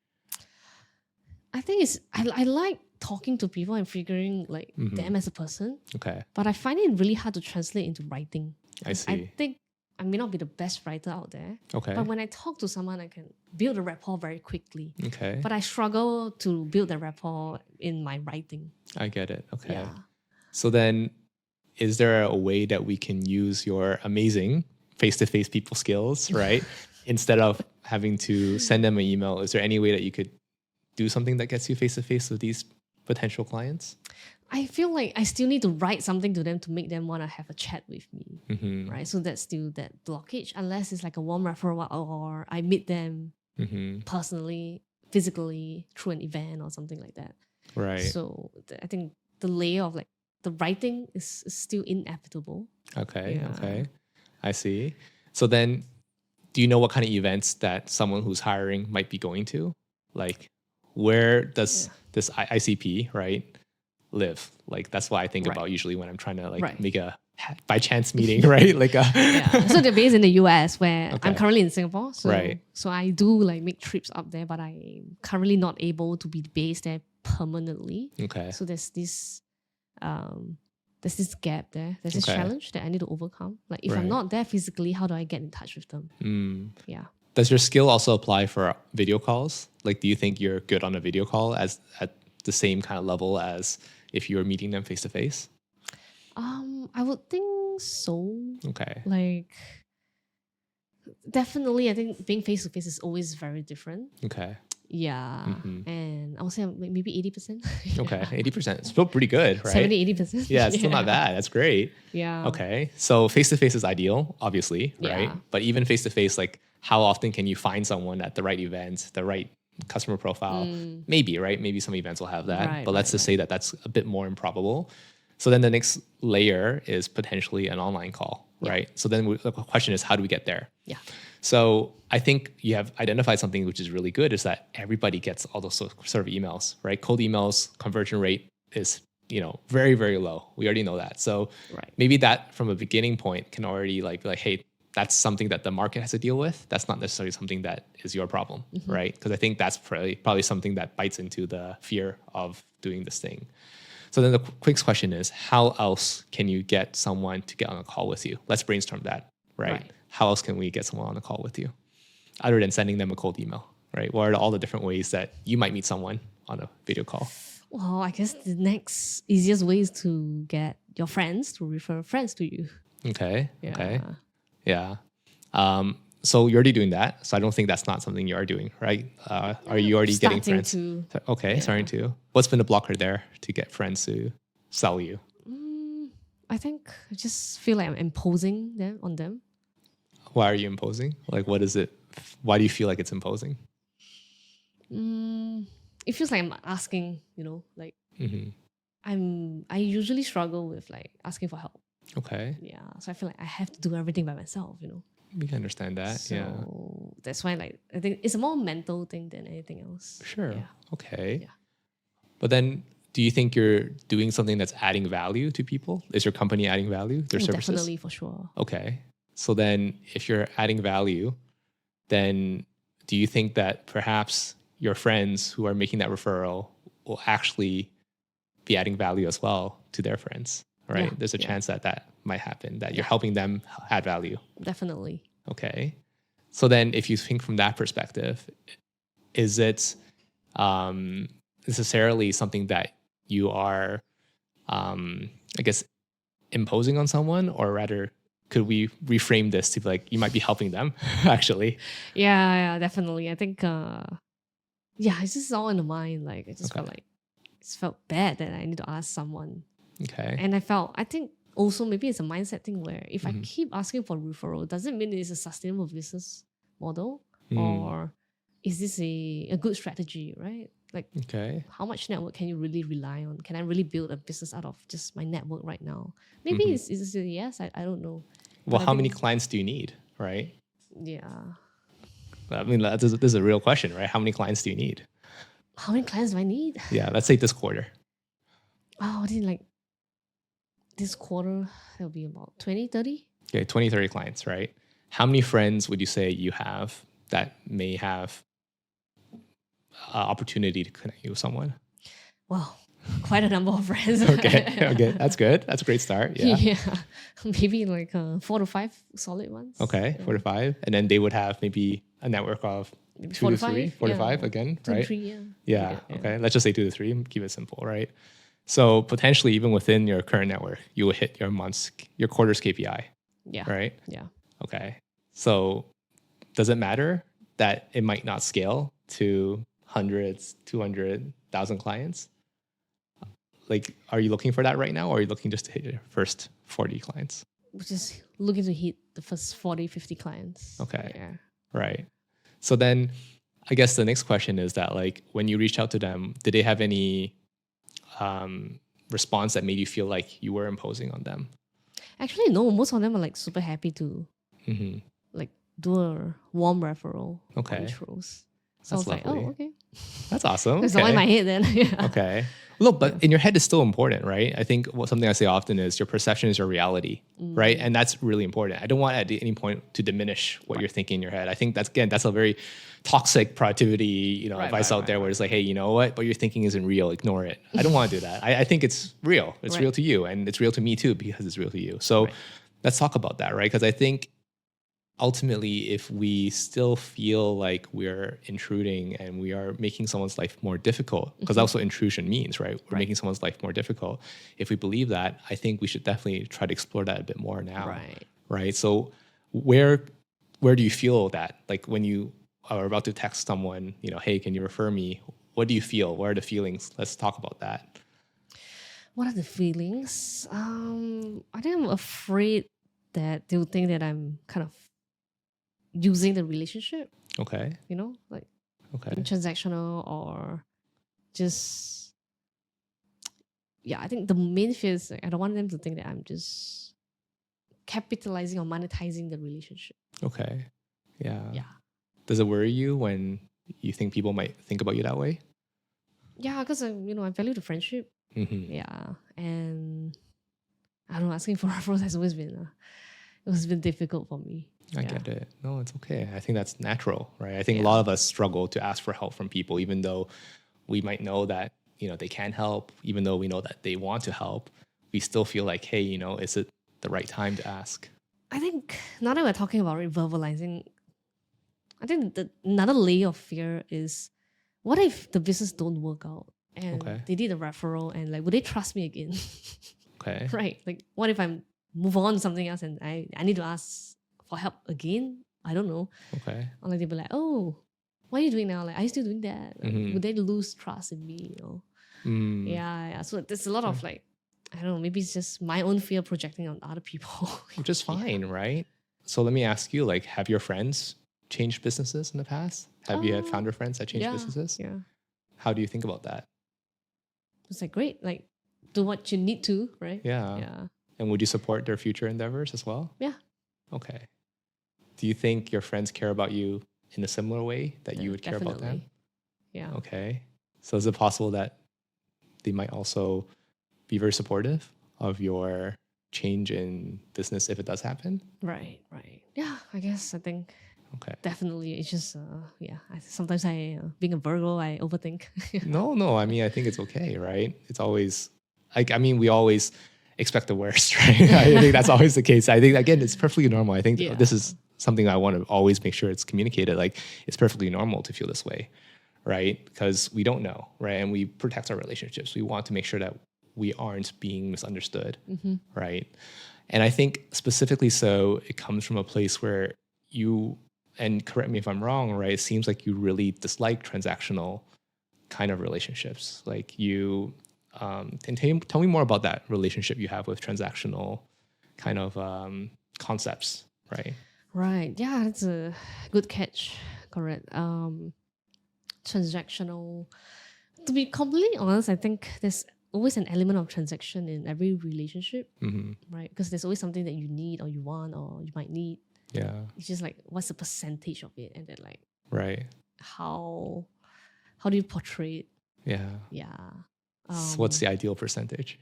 [SPEAKER 1] I think I like talking to people and figuring like them as a person,
[SPEAKER 2] Okay.
[SPEAKER 1] but I find it really hard to translate into writing.
[SPEAKER 2] I see.
[SPEAKER 1] I think I may not be the best writer out there,
[SPEAKER 2] Okay.
[SPEAKER 1] but when I talk to someone, I can build a rapport very quickly.
[SPEAKER 2] Okay.
[SPEAKER 1] But I struggle to build the rapport in my writing.
[SPEAKER 2] I get it. Okay.
[SPEAKER 1] Yeah.
[SPEAKER 2] So then, is there a way that we can use your amazing face-to-face people skills, right? Instead of having to send them an email, is there any way that you could do something that gets you face-to-face with these potential clients?
[SPEAKER 1] I feel like I still need to write something to them to make them want to have a chat with me,
[SPEAKER 2] Mm-hmm.
[SPEAKER 1] right? So that's still that blockage, unless it's like a warm referral or I meet them
[SPEAKER 2] Mm-hmm.
[SPEAKER 1] personally, physically through an event or something like that.
[SPEAKER 2] Right.
[SPEAKER 1] So I think the layer of like the writing is still inevitable.
[SPEAKER 2] Okay.
[SPEAKER 1] Yeah.
[SPEAKER 2] Okay. I see. So then, do you know what kind of events that someone who's hiring might be going to? Like, where does this ICP, right, live? Like, that's what I think
[SPEAKER 1] Right.
[SPEAKER 2] about usually when I'm trying to like
[SPEAKER 1] Right.
[SPEAKER 2] make a by chance meeting, right? Like a
[SPEAKER 1] Yeah. So they're based in the US, where
[SPEAKER 2] Okay.
[SPEAKER 1] I'm currently in Singapore. So,
[SPEAKER 2] Right.
[SPEAKER 1] so I do like make trips up there, but I'm currently not able to be based there permanently.
[SPEAKER 2] Okay.
[SPEAKER 1] So there's this gap there. There's this
[SPEAKER 2] Okay.
[SPEAKER 1] challenge that I need to overcome. Like if
[SPEAKER 2] Right.
[SPEAKER 1] I'm not there physically, how do I get in touch with them?
[SPEAKER 2] Mm.
[SPEAKER 1] Yeah.
[SPEAKER 2] Does your skill also apply for video calls? Like, do you think you're good on a video call as at the same kind of level as if you were meeting them face to face?
[SPEAKER 1] I would think so.
[SPEAKER 2] Okay.
[SPEAKER 1] Like definitely I think being face to face is always very different.
[SPEAKER 2] Okay.
[SPEAKER 1] Yeah. And I would say like maybe 80%.
[SPEAKER 2] Okay. 80%. Still pretty good, right?
[SPEAKER 1] 70-80%.
[SPEAKER 2] Yeah, it's still not bad. That's great.
[SPEAKER 1] Yeah.
[SPEAKER 2] Okay. So face to face is ideal, obviously, right?
[SPEAKER 1] Yeah.
[SPEAKER 2] But even face to face, like how often can you find someone at the right event, the right customer profile? Maybe, right? Maybe some events will have that.
[SPEAKER 1] Right,
[SPEAKER 2] but let's just say that that's a bit more improbable. So then the next layer is potentially an online call, right? So then the question is, how do we get there?
[SPEAKER 1] Yeah.
[SPEAKER 2] So I think you have identified something which is really good is that everybody gets all those sort of emails, right? Cold emails conversion rate is, very, very low. We already know that. So
[SPEAKER 1] Right.
[SPEAKER 2] maybe that from a beginning point can already be like, hey, that's something that the market has to deal with. That's not necessarily something that is your problem, right? Because I think that's probably something that bites into the fear of doing this thing. So then the quick question is, how else can you get someone to get on a call with you? Let's brainstorm that, right?
[SPEAKER 1] Right.
[SPEAKER 2] How else can we get someone on a call with you other than sending them a cold email, right? What are all the different ways that you might meet someone on a video call?
[SPEAKER 1] Well, I guess the next easiest way is to get your friends to refer friends to you.
[SPEAKER 2] Okay.
[SPEAKER 1] Yeah.
[SPEAKER 2] Okay. Yeah. So you're already doing that. So I don't think that's not something you are doing, right? Are you already getting
[SPEAKER 1] Starting
[SPEAKER 2] friends?
[SPEAKER 1] to.
[SPEAKER 2] Okay, starting to. What's been the blocker there to get friends to sell you?
[SPEAKER 1] I think I just feel like I'm imposing them on them.
[SPEAKER 2] Why are you imposing? Like, what is it? Why do you feel like it's imposing?
[SPEAKER 1] It feels like I'm asking, like I usually struggle with like asking for help.
[SPEAKER 2] Okay,
[SPEAKER 1] Yeah. So I feel like I have to do everything by myself,
[SPEAKER 2] we can understand that. Yeah,
[SPEAKER 1] So that's why like I think it's a more mental thing than anything else.
[SPEAKER 2] sure.
[SPEAKER 1] Yeah.
[SPEAKER 2] Okay.
[SPEAKER 1] Yeah.
[SPEAKER 2] But then, do you think you're doing something that's adding value to people? Is your company adding value? Their services?
[SPEAKER 1] Definitely for sure.
[SPEAKER 2] Okay. So then, if you're adding value, then do you think that perhaps your friends who are making that referral will actually be adding value as well to their friends, right?
[SPEAKER 1] Yeah,
[SPEAKER 2] There's a
[SPEAKER 1] yeah.
[SPEAKER 2] chance that that might happen, that you're helping them add value.
[SPEAKER 1] Definitely.
[SPEAKER 2] Okay. So then if you think from that perspective, is it necessarily something that you are, I guess, imposing on someone, or rather, could we reframe this to be like, you might be helping them actually?
[SPEAKER 1] Yeah, definitely. I think it's just all in the mind. Like I just
[SPEAKER 2] Okay.
[SPEAKER 1] felt like it felt bad that I need to ask someone.
[SPEAKER 2] Okay.
[SPEAKER 1] And I think also maybe it's a mindset thing where if I keep asking for referral, does it mean it's a sustainable business model? Or is this a good strategy, right? Like
[SPEAKER 2] Okay.
[SPEAKER 1] how much network can you really rely on? Can I really build a business out of just my network right now? Maybe it's a yes, I don't know.
[SPEAKER 2] Well,
[SPEAKER 1] But I
[SPEAKER 2] how many
[SPEAKER 1] think-
[SPEAKER 2] clients do you need, right?
[SPEAKER 1] Yeah.
[SPEAKER 2] I mean, this is a real question, right? How many clients do you need?
[SPEAKER 1] How many clients do I need?
[SPEAKER 2] Yeah, let's say this quarter.
[SPEAKER 1] Oh, I think like this quarter, there'll be about 20, 30.
[SPEAKER 2] Okay, 20, 30 clients, right? How many friends would you say you have that may have opportunity to connect you with someone?
[SPEAKER 1] Wow, quite a number of friends.
[SPEAKER 2] Okay, that's good. That's a great start. Yeah.
[SPEAKER 1] Maybe like 4 to 5 solid ones.
[SPEAKER 2] Okay,
[SPEAKER 1] Yeah.
[SPEAKER 2] 4 to 5. And then they would have maybe a network of
[SPEAKER 1] Maybe
[SPEAKER 2] 2
[SPEAKER 1] 4
[SPEAKER 2] to
[SPEAKER 1] to
[SPEAKER 2] 3,
[SPEAKER 1] 5.
[SPEAKER 2] 4 to
[SPEAKER 1] yeah.
[SPEAKER 2] 5 again,
[SPEAKER 1] 2
[SPEAKER 2] right?
[SPEAKER 1] to 3, yeah.
[SPEAKER 2] Yeah, okay. Let's just say 2 to 3, keep it simple, right? So potentially even within your current network, you will hit your quarter's KPI,
[SPEAKER 1] Yeah.
[SPEAKER 2] right?
[SPEAKER 1] Yeah.
[SPEAKER 2] Okay. So does it matter that it might not scale to hundreds, 200,000 clients? Like, are you looking for that right now, or are you looking just to hit your first 40 clients?
[SPEAKER 1] We're just looking to hit the first 40, 50 clients.
[SPEAKER 2] Okay.
[SPEAKER 1] Yeah.
[SPEAKER 2] Right. So then I guess the next question is that, like, when you reached out to them, did they have any response that made you feel like you were imposing on them?
[SPEAKER 1] Actually, no, most of them are like super happy to like do a warm referral or
[SPEAKER 2] Okay.
[SPEAKER 1] intros.
[SPEAKER 2] That's
[SPEAKER 1] So I was like,
[SPEAKER 2] lovely.
[SPEAKER 1] oh, okay.
[SPEAKER 2] That's awesome.
[SPEAKER 1] It's all in my head then. Yeah.
[SPEAKER 2] Okay. Look, but in your head is still important, right? I think something I say often is your perception is your reality, right? And that's really important. I don't want at any point to diminish what you're thinking in your head. I think that's a very toxic productivity, advice out there where it's like, hey, you know what you're thinking isn't real. Ignore it. I don't want to do that. I think it's real. It's real to you, and it's real to me too because it's real to you. So let's talk about that, right? Because I think ultimately, if we still feel like we're intruding and we are making someone's life more difficult, because that's what intrusion means, right? We're making someone's life more difficult. If we believe that, I think we should definitely try to explore that a bit more now. Right. So where do you feel that? Like when you are about to text someone, hey, can you refer me? What do you feel? What are the feelings? Let's talk about that.
[SPEAKER 1] What are the feelings? I think I'm afraid that they'll think that I'm kind of using the relationship,
[SPEAKER 2] Okay.
[SPEAKER 1] like
[SPEAKER 2] Okay.
[SPEAKER 1] transactional or just, I think the main fear is like, I don't want them to think that I'm just capitalizing or monetizing the relationship.
[SPEAKER 2] Okay. Yeah.
[SPEAKER 1] Yeah.
[SPEAKER 2] Does it worry you when you think people might think about you that way?
[SPEAKER 1] Yeah, because I value the friendship.
[SPEAKER 2] Mm-hmm.
[SPEAKER 1] Yeah. And I don't know, asking for referrals has always been it has been difficult for me.
[SPEAKER 2] I
[SPEAKER 1] Yeah.
[SPEAKER 2] get it. No, it's okay. I think that's natural, right? I think a
[SPEAKER 1] Yeah.
[SPEAKER 2] lot of us struggle to ask for help from people, even though we might know that, they can help, even though we know that they want to help. We still feel like, hey, is it the right time to ask?
[SPEAKER 1] I think now that we're talking about it, verbalizing, I think another layer of fear is, what if the business don't work out and
[SPEAKER 2] Okay.
[SPEAKER 1] they did a referral and like, would they trust me again?
[SPEAKER 2] Okay.
[SPEAKER 1] Right. Like, what if I move on to something else and I need to ask for help again? I don't know.
[SPEAKER 2] Okay.
[SPEAKER 1] Or like they'll be like, oh, what are you doing now? Like, are you still doing that? Like,
[SPEAKER 2] Mhm.
[SPEAKER 1] would they lose trust in me?
[SPEAKER 2] Mm.
[SPEAKER 1] Yeah. So there's a lot of like, I don't know, maybe it's just my own fear projecting on other people.
[SPEAKER 2] Which is fine, right? So let me ask you, like, have your friends changed businesses in the past? Have you had founder friends that changed
[SPEAKER 1] Yeah.
[SPEAKER 2] businesses?
[SPEAKER 1] Yeah.
[SPEAKER 2] How do you think about that?
[SPEAKER 1] It's like, great. Like, do what you need to, right?
[SPEAKER 2] Yeah.
[SPEAKER 1] Yeah.
[SPEAKER 2] And would you support their future endeavors as well?
[SPEAKER 1] Yeah.
[SPEAKER 2] Okay. Do you think your friends care about you in a similar way that you would care about them?
[SPEAKER 1] Definitely. Yeah.
[SPEAKER 2] Okay. So is it possible that they might also be very supportive of your change in business if it does happen?
[SPEAKER 1] Right. Yeah. I guess I think
[SPEAKER 2] Okay.
[SPEAKER 1] definitely it's just sometimes being a Virgo, I overthink.
[SPEAKER 2] No. I mean, I think it's okay, right? It's always like, I mean, we always expect the worst, right? I think that's always the case. I think, again, it's perfectly normal. I think
[SPEAKER 1] Yeah.
[SPEAKER 2] this is something I want to always make sure it's communicated. Like, it's perfectly normal to feel this way, right? Because we don't know, right? And we protect our relationships. We want to make sure that we aren't being misunderstood, right? And I think specifically so, it comes from a place where you, and correct me if I'm wrong, right? It seems like you really dislike transactional kind of relationships. Like you, and tell me more about that relationship you have with transactional kind of concepts, right?
[SPEAKER 1] Right. Yeah, that's a good catch. Correct. Transactional. To be completely honest, I think there's always an element of transaction in every relationship, right? Because there's always something that you need or you want or you might need.
[SPEAKER 2] Yeah.
[SPEAKER 1] It's just like, what's the percentage of it, and then like
[SPEAKER 2] Right.
[SPEAKER 1] how do you portray it?
[SPEAKER 2] Yeah.
[SPEAKER 1] Yeah.
[SPEAKER 2] So what's the ideal percentage?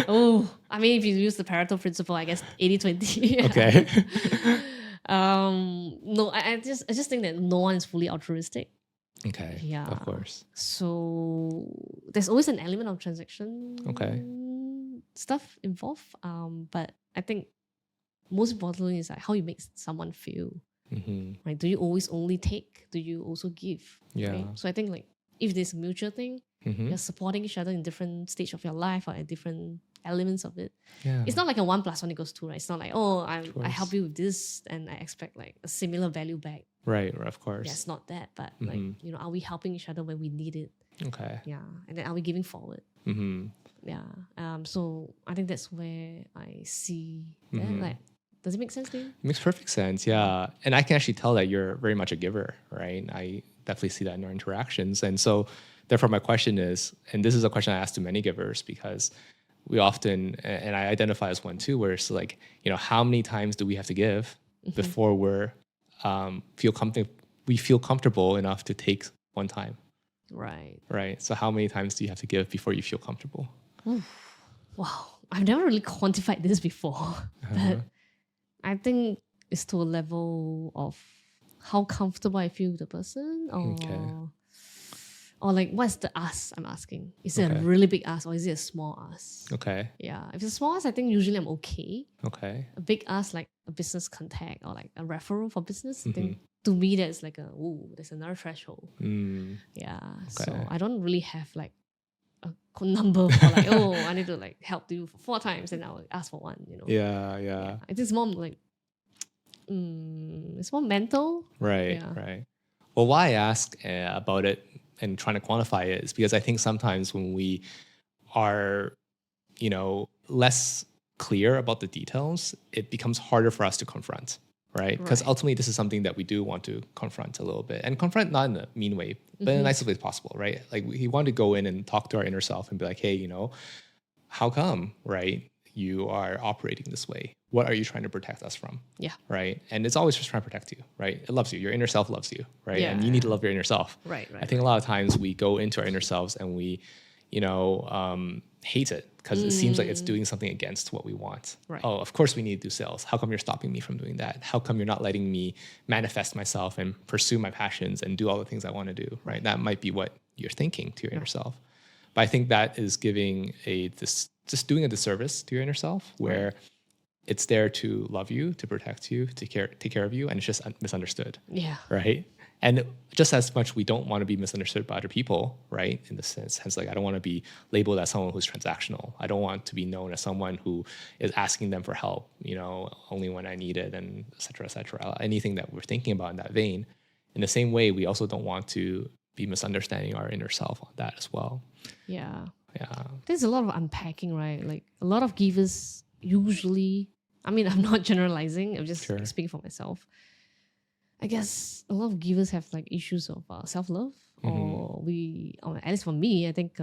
[SPEAKER 1] Oh, I mean, if you use the Pareto principle, I guess 80-20.
[SPEAKER 2] Okay.
[SPEAKER 1] No, I just think that no one is fully altruistic.
[SPEAKER 2] Okay.
[SPEAKER 1] Yeah.
[SPEAKER 2] Of course.
[SPEAKER 1] So there's always an element of transaction stuff involved. But I think most importantly is like how you make someone feel. Right? Do you always only take? Do you also give?
[SPEAKER 2] Yeah.
[SPEAKER 1] Right? So I think like if there's a mutual thing, you're supporting each other in different stage of your life or at different elements of it.
[SPEAKER 2] Yeah.
[SPEAKER 1] It's not like a 1+1 = 2, right? It's not like, oh, I
[SPEAKER 2] course.
[SPEAKER 1] help you with this and I expect like a similar value back.
[SPEAKER 2] Right. Of course.
[SPEAKER 1] Yeah, it's not that, but like, are we helping each other when we need it?
[SPEAKER 2] Okay.
[SPEAKER 1] Yeah. And then are we giving forward? Yeah. So I think that's where I see that. Like, does it make sense to you?
[SPEAKER 2] It makes perfect sense. Yeah. And I can actually tell that you're very much a giver, right? I definitely see that in our interactions. And so therefore my question is, and this is a question I ask to many givers because we often, and I identify as one too, where it's like, how many times do we have to give before we feel comfortable enough to take one time? Right. So how many times do you have to give before you feel comfortable?
[SPEAKER 1] Wow. I've never really quantified this before, but I think it's to a level of how comfortable I feel with the person, or like what's the ask I'm asking? Is it a really big ask or is it a small ask?
[SPEAKER 2] Okay.
[SPEAKER 1] Yeah. If it's a small ask, I think usually I'm okay.
[SPEAKER 2] Okay.
[SPEAKER 1] A big ask like a business contact or like a referral for business, I think to me that's like there's another threshold. Yeah. So I don't really have like a number for like, I need to like help you for 4 times and I'll ask for 1,
[SPEAKER 2] Yeah.
[SPEAKER 1] I think it's more like it's more mental.
[SPEAKER 2] Right.
[SPEAKER 1] Yeah.
[SPEAKER 2] Right. Well, why I ask about it and trying to quantify it is because I think sometimes when we are, less clear about the details, it becomes harder for us to confront, right? Because ultimately, this is something that we do want to confront a little bit, and confront not in a mean way, but in the nicest way possible, right? Like we want to go in and talk to our inner self and be like, hey, how come, right? you are operating this way? What are you trying to protect us from?
[SPEAKER 1] Yeah.
[SPEAKER 2] Right. And it's always just trying to protect you, right? It loves you. Your inner self loves you, right?
[SPEAKER 1] Yeah.
[SPEAKER 2] And you need to love your inner self.
[SPEAKER 1] Right.
[SPEAKER 2] I think a lot of times we go into our inner selves and we, hate it because it seems like it's doing something against what we want.
[SPEAKER 1] Right.
[SPEAKER 2] Oh, of course we need to do sales. How come you're stopping me from doing that? How come you're not letting me manifest myself and pursue my passions and do all the things I want to do, right? That might be what you're thinking to your inner self. But I think that is giving just doing a disservice to your inner self where it's there to love you, to protect you, to take care of you, and it's just misunderstood.
[SPEAKER 1] Yeah.
[SPEAKER 2] Right. And just as much we don't want to be misunderstood by other people, right? In the sense like I don't want to be labeled as someone who's transactional. I don't want to be known as someone who is asking them for help, only when I need it, and et cetera, et cetera. Anything that we're thinking about in that vein. In the same way, we also don't want to be misunderstanding our inner self on that as well.
[SPEAKER 1] Yeah.
[SPEAKER 2] Yeah.
[SPEAKER 1] There's a lot of unpacking, right? Like a lot of givers usually, I'm not generalizing, I'm just speaking for myself. I guess a lot of givers have like issues of self-love, or at least for me, I think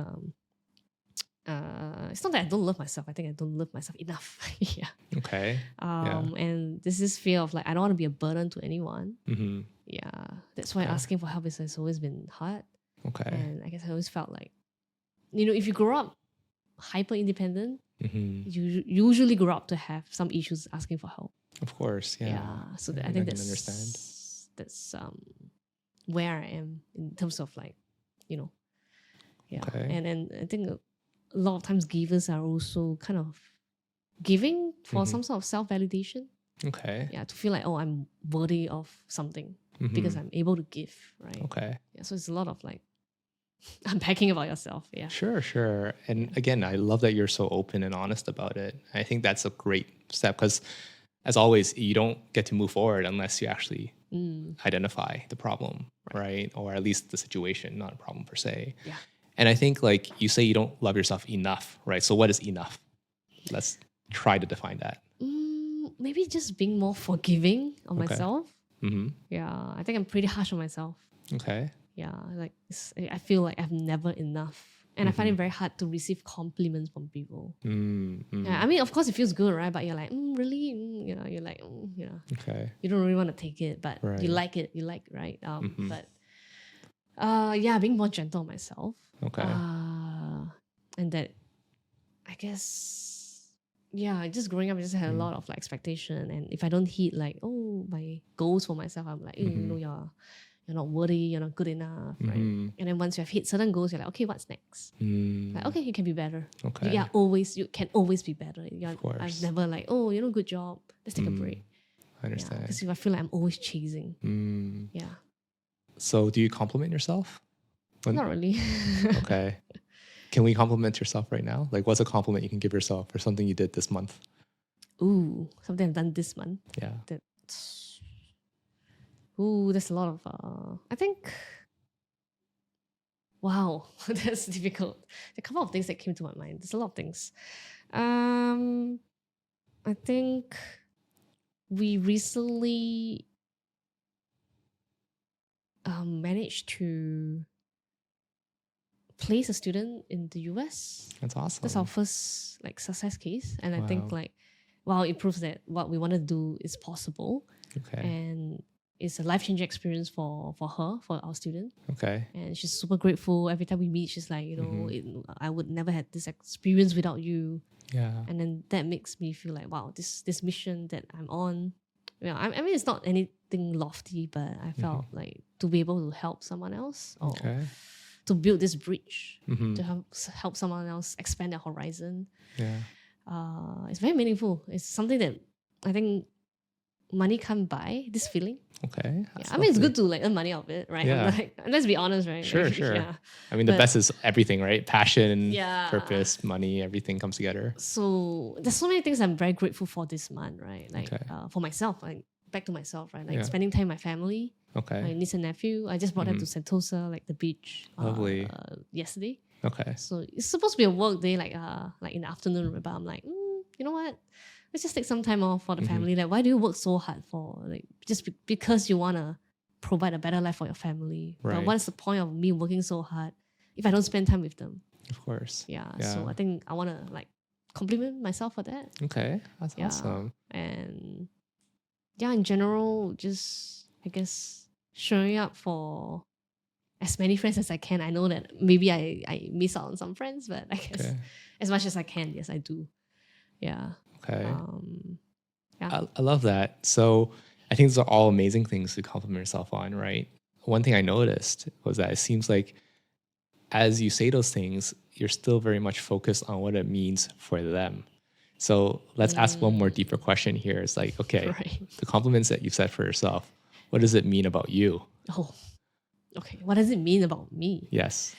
[SPEAKER 1] it's not that I don't love myself. I think I don't love myself enough. Yeah.
[SPEAKER 2] Okay.
[SPEAKER 1] And there's this fear of like, I don't want to be a burden to anyone.
[SPEAKER 2] Mm-hmm.
[SPEAKER 1] Yeah. That's why asking for help has always been hard.
[SPEAKER 2] Okay.
[SPEAKER 1] And I guess I always felt like, if you grow up hyper independent, you usually grow up to have some issues asking for help.
[SPEAKER 2] Of course. Yeah.
[SPEAKER 1] So I think that's where I am in terms of like, Yeah.
[SPEAKER 2] Okay.
[SPEAKER 1] And then I think a lot of times givers are also kind of giving for some sort of self-validation.
[SPEAKER 2] Okay.
[SPEAKER 1] Yeah, to feel like, I'm worthy of something because I'm able to give, right?
[SPEAKER 2] Okay.
[SPEAKER 1] Yeah, so it's a lot of like unpacking about yourself. Yeah.
[SPEAKER 2] Sure. And again, I love that you're so open and honest about it. I think that's a great step because, as always, you don't get to move forward unless you actually identify the problem, right? Or at least the situation, not a problem per se.
[SPEAKER 1] Yeah.
[SPEAKER 2] And I think, like you say, you don't love yourself enough, right? So what is enough? Let's try to define that.
[SPEAKER 1] Maybe just being more forgiving on myself.
[SPEAKER 2] Mm-hmm.
[SPEAKER 1] Yeah, I think I'm pretty harsh on myself.
[SPEAKER 2] Okay.
[SPEAKER 1] Yeah, like I feel like I've never enough. And I find it very hard to receive compliments from people. Yeah, I mean, of course, it feels good, right? But you're like, really? You're like,
[SPEAKER 2] Okay.
[SPEAKER 1] You don't really want to take it, but you like it. You like, right? But being more gentle on myself.
[SPEAKER 2] Okay.
[SPEAKER 1] And that, I guess, just growing up, I just had a lot of like expectation. And if I don't hit like, my goals for myself, I'm like, you're not worthy, you're not good enough, right? And then once you have hit certain goals, you're like, okay, what's next? Like, okay, you can be better.
[SPEAKER 2] Okay.
[SPEAKER 1] You can always be better.
[SPEAKER 2] Of course.
[SPEAKER 1] I've never like, good job. Let's take a break.
[SPEAKER 2] I understand.
[SPEAKER 1] Because I feel like I'm always chasing. Yeah.
[SPEAKER 2] So do you compliment yourself?
[SPEAKER 1] Not really.
[SPEAKER 2] Okay. Can we compliment yourself right now? Like, what's a compliment you can give yourself for something you did this month?
[SPEAKER 1] Ooh, something I've done this month.
[SPEAKER 2] Yeah.
[SPEAKER 1] There's a lot of, I think, wow, that's difficult. A couple of things that came to my mind. There's a lot of things. I think we recently managed to place a student in the US.
[SPEAKER 2] That's awesome.
[SPEAKER 1] That's our first like success case. And I think like, wow, it proves that what we want to do is possible.
[SPEAKER 2] Okay.
[SPEAKER 1] And it's a life-changing experience for her, for our student.
[SPEAKER 2] Okay.
[SPEAKER 1] And she's super grateful. Every time we meet, she's like, I would never have this experience without you.
[SPEAKER 2] Yeah.
[SPEAKER 1] And then that makes me feel like, wow, this mission that I'm on, I mean, it's not anything lofty, but I felt like to be able to help someone else or to build this bridge, to help someone else expand their horizon.
[SPEAKER 2] Yeah.
[SPEAKER 1] It's very meaningful. It's something that I think money can't buy, this feeling.
[SPEAKER 2] Okay.
[SPEAKER 1] Yeah. I mean, it's good to like earn money out of it, right?
[SPEAKER 2] Yeah.
[SPEAKER 1] Like, let's be honest, right?
[SPEAKER 2] Sure.
[SPEAKER 1] Yeah.
[SPEAKER 2] I mean, the best is everything, right? Passion,
[SPEAKER 1] Yeah.
[SPEAKER 2] purpose, money, everything comes together.
[SPEAKER 1] So there's so many things I'm very grateful for this month, right? Like for myself, like back to myself, right? Like spending time with my family,
[SPEAKER 2] Okay.
[SPEAKER 1] my niece and nephew. I just brought them to Sentosa, like the beach,
[SPEAKER 2] Lovely.
[SPEAKER 1] yesterday.
[SPEAKER 2] Okay.
[SPEAKER 1] So it's supposed to be a work day, like in the afternoon, but I'm like, you know what? Let's just take some time off for the family. Like, why do you work so hard for? Like, just because you want to provide a better life for your family.
[SPEAKER 2] Right.
[SPEAKER 1] But what's the point of me working so hard if I don't spend time with them?
[SPEAKER 2] Of course.
[SPEAKER 1] Yeah. So I think I want to like compliment myself for that.
[SPEAKER 2] Okay, that's
[SPEAKER 1] Yeah.
[SPEAKER 2] awesome.
[SPEAKER 1] And yeah, in general, just I guess showing up for as many friends as I can. I know that maybe I miss out on some friends, but I guess
[SPEAKER 2] Okay.
[SPEAKER 1] as much as I can, yes, I do. Yeah.
[SPEAKER 2] Okay.
[SPEAKER 1] Yeah.
[SPEAKER 2] I love that. So I think these are all amazing things to compliment yourself on, right? One thing I noticed was that it seems like as you say those things, you're still very much focused on what it means for them. So let's ask one more deeper question here. It's like, okay,
[SPEAKER 1] Right.
[SPEAKER 2] the compliments that you've said for yourself, what does it mean about you?
[SPEAKER 1] Oh, okay. What does it mean about me?
[SPEAKER 2] Yes.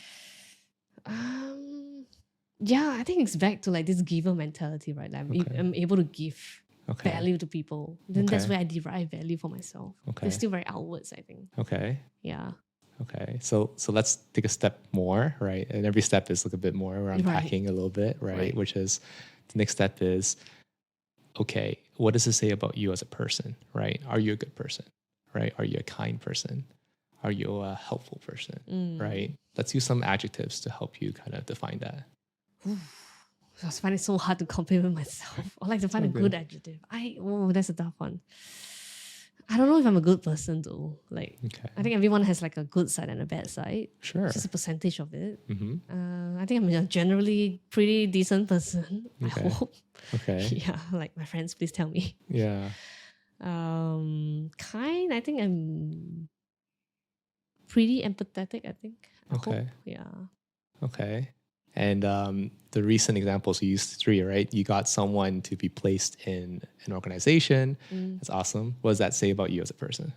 [SPEAKER 1] Yeah, I think it's back to like this giver mentality, right? Like I'm able to give
[SPEAKER 2] Okay.
[SPEAKER 1] value to people. Then that's
[SPEAKER 2] Okay.
[SPEAKER 1] where I derive value for myself.
[SPEAKER 2] Okay.
[SPEAKER 1] They're still very outwards, I think.
[SPEAKER 2] Okay.
[SPEAKER 1] Yeah.
[SPEAKER 2] Okay. So let's take a step more, right? And every step is like a bit more. We're unpacking a little bit, right? Which is the next step is, okay, what does it say about you as a person, right? Are you a good person, right? Are you a kind person? Are you a helpful person, right? Let's use some adjectives to help you kind of define that.
[SPEAKER 1] I was finding it so hard to compliment myself. I like to find a good adjective. That's a tough one. I don't know if I'm a good person though. Like, I think everyone has like a good side and a bad side.
[SPEAKER 2] Sure.
[SPEAKER 1] It's just a percentage of it. I think I'm a generally pretty decent person. I hope.
[SPEAKER 2] Okay.
[SPEAKER 1] Yeah, like my friends, please tell me.
[SPEAKER 2] Yeah.
[SPEAKER 1] Kind. I think I'm pretty empathetic. I think. I hope. Yeah.
[SPEAKER 2] Okay. And the recent examples, you used 3, right? You got someone to be placed in an organization. That's awesome. What does that say about you as a person?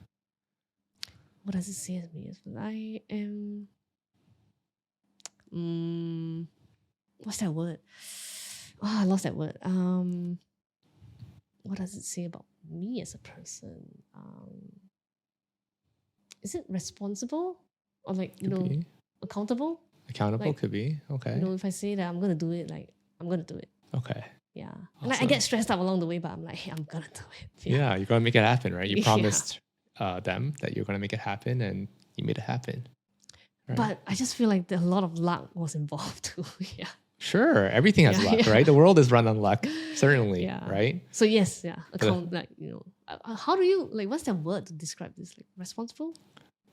[SPEAKER 1] What does it say as me? I am. What's that word? Oh, I lost that word. What does it say about me as a person? Is it responsible or like accountable?
[SPEAKER 2] Accountable, like, could be. Okay.
[SPEAKER 1] If I say that I'm gonna do it, like I'm gonna do it.
[SPEAKER 2] Okay.
[SPEAKER 1] Yeah. Awesome. Like I get stressed out along the way, but I'm like, hey, I'm gonna do it.
[SPEAKER 2] Yeah, you're gonna make it happen, right? You promised them that you're gonna make it happen, and you made it happen.
[SPEAKER 1] Right? But I just feel like a lot of luck was involved too. Yeah.
[SPEAKER 2] Sure, everything has luck, right? The world is run on luck, certainly, right?
[SPEAKER 1] So yes, like how do you like? What's that word to describe this? Like responsible?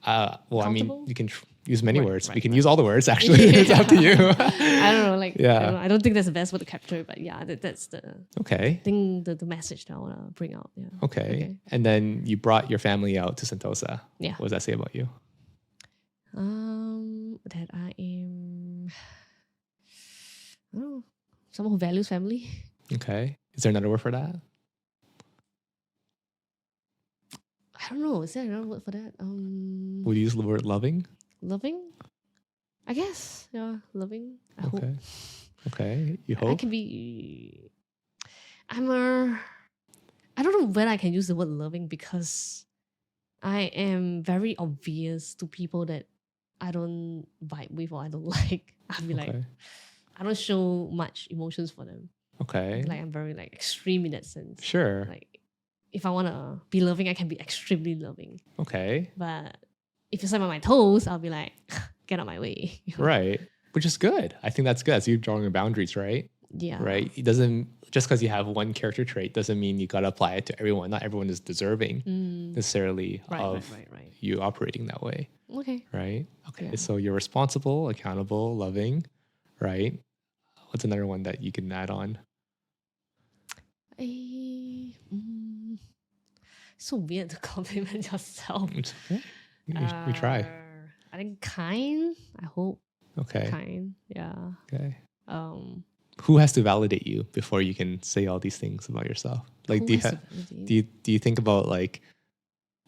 [SPEAKER 2] Well, I mean, you can use many words. We can use all the words, actually. It's up to you.
[SPEAKER 1] I don't know. Like, I don't think that's the best word to capture it, but yeah, that's the thing, the message that I want to bring out. Yeah.
[SPEAKER 2] Okay. And then you brought your family out to Sentosa.
[SPEAKER 1] Yeah.
[SPEAKER 2] What does that say about you?
[SPEAKER 1] That I am, I don't know, someone who values family.
[SPEAKER 2] Okay. Is there another word for that?
[SPEAKER 1] I don't know. Is there another word for that?
[SPEAKER 2] Would you use the word loving?
[SPEAKER 1] Loving? I guess. Yeah, loving. I hope.
[SPEAKER 2] Okay. You hope?
[SPEAKER 1] I can be... I don't know when I can use the word loving because I am very obvious to people that I don't vibe with or I don't like. I'll be like, I don't show much emotions for them.
[SPEAKER 2] Okay.
[SPEAKER 1] Like I'm very like extreme in that sense.
[SPEAKER 2] Sure.
[SPEAKER 1] Like if I want to be loving, I can be extremely loving.
[SPEAKER 2] Okay.
[SPEAKER 1] But if you step on my toes, I'll be like, get out my way.
[SPEAKER 2] Right. Which is good. I think that's good. That's you drawing your boundaries, right?
[SPEAKER 1] Yeah.
[SPEAKER 2] Right. It doesn't, just because you have one character trait doesn't mean you got to apply it to everyone. Not everyone is deserving necessarily of you operating that way.
[SPEAKER 1] Okay.
[SPEAKER 2] Right. Okay. Yeah. So you're responsible, accountable, loving, right? What's another one that you can add on?
[SPEAKER 1] So weird to compliment yourself.
[SPEAKER 2] It's okay. We try.
[SPEAKER 1] I think kind. I hope.
[SPEAKER 2] Okay.
[SPEAKER 1] Kind. Yeah.
[SPEAKER 2] Okay. Who has to validate you before you can say all these things about yourself? Like, do you think about like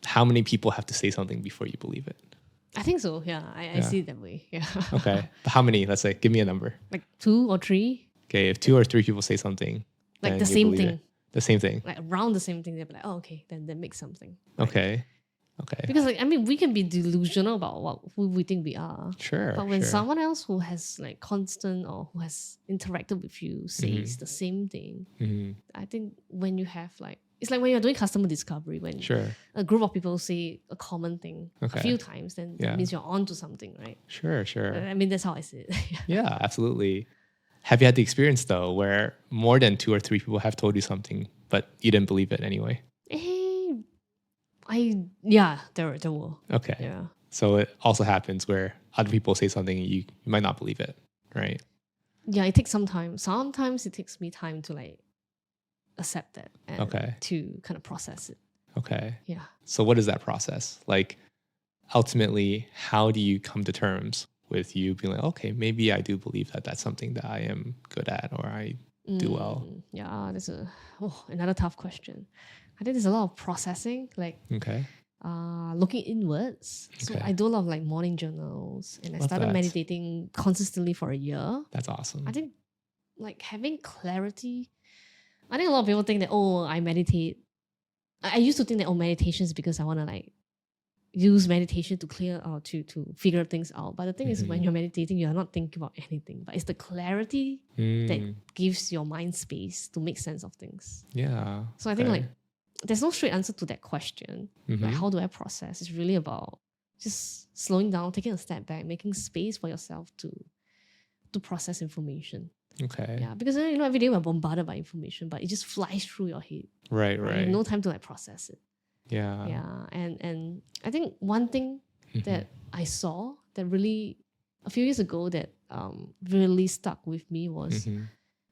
[SPEAKER 2] how many people have to say something before you believe it?
[SPEAKER 1] I think so. Yeah, I see it that way. Yeah.
[SPEAKER 2] Okay. But how many? Let's say, give me a number.
[SPEAKER 1] Like 2 or 3.
[SPEAKER 2] Okay, if 2 or 3 people say something,
[SPEAKER 1] like the same thing.
[SPEAKER 2] The same thing.
[SPEAKER 1] Like around the same thing, they'll be like, oh, okay, then that makes something.
[SPEAKER 2] Right? Okay. Okay.
[SPEAKER 1] Because like, I mean, we can be delusional about who we think we are.
[SPEAKER 2] Sure.
[SPEAKER 1] But when someone else who has like constant or who has interacted with you says the same thing, I think when you have like, it's like when you're doing customer discovery, when a group of people say a common thing a few times, then that means you're onto something, right?
[SPEAKER 2] Sure.
[SPEAKER 1] I mean, that's how I see it.
[SPEAKER 2] Yeah, absolutely. Have you had the experience though where more than 2 or 3 people have told you something, but you didn't believe it anyway?
[SPEAKER 1] There were.
[SPEAKER 2] Okay.
[SPEAKER 1] Yeah.
[SPEAKER 2] So it also happens where other people say something and you might not believe it, right?
[SPEAKER 1] Yeah, it takes some time. Sometimes it takes me time to like accept it and
[SPEAKER 2] Okay.
[SPEAKER 1] to kind of process it.
[SPEAKER 2] Okay.
[SPEAKER 1] Yeah.
[SPEAKER 2] So what is that process? Like ultimately, how do you come to terms with you being like, okay, maybe I do believe that that's something that I am good at or I do well?
[SPEAKER 1] Yeah, that's another tough question. I think there's a lot of processing, like
[SPEAKER 2] Okay.
[SPEAKER 1] looking inwards. So
[SPEAKER 2] Okay.
[SPEAKER 1] I do a lot of like morning journals, and I
[SPEAKER 2] Love
[SPEAKER 1] started
[SPEAKER 2] that.
[SPEAKER 1] meditating consistently for a year.
[SPEAKER 2] That's awesome.
[SPEAKER 1] I think like having clarity. I think a lot of people think that I meditate. I used to think that meditation is because I want to like use meditation to clear or to figure things out. But the thing is, when you're meditating, you're not thinking about anything. But it's the clarity that gives your mind space to make sense of things.
[SPEAKER 2] Yeah.
[SPEAKER 1] So I think like there's no straight answer to that question. Like how do I process? It's really about just slowing down, taking a step back, making space for yourself to process information.
[SPEAKER 2] Okay.
[SPEAKER 1] Yeah, because every day we're bombarded by information, but it just flies through your head.
[SPEAKER 2] Right.
[SPEAKER 1] You have no time to like process it.
[SPEAKER 2] Yeah.
[SPEAKER 1] Yeah, and I think one thing that I saw that really a few years ago that really stuck with me was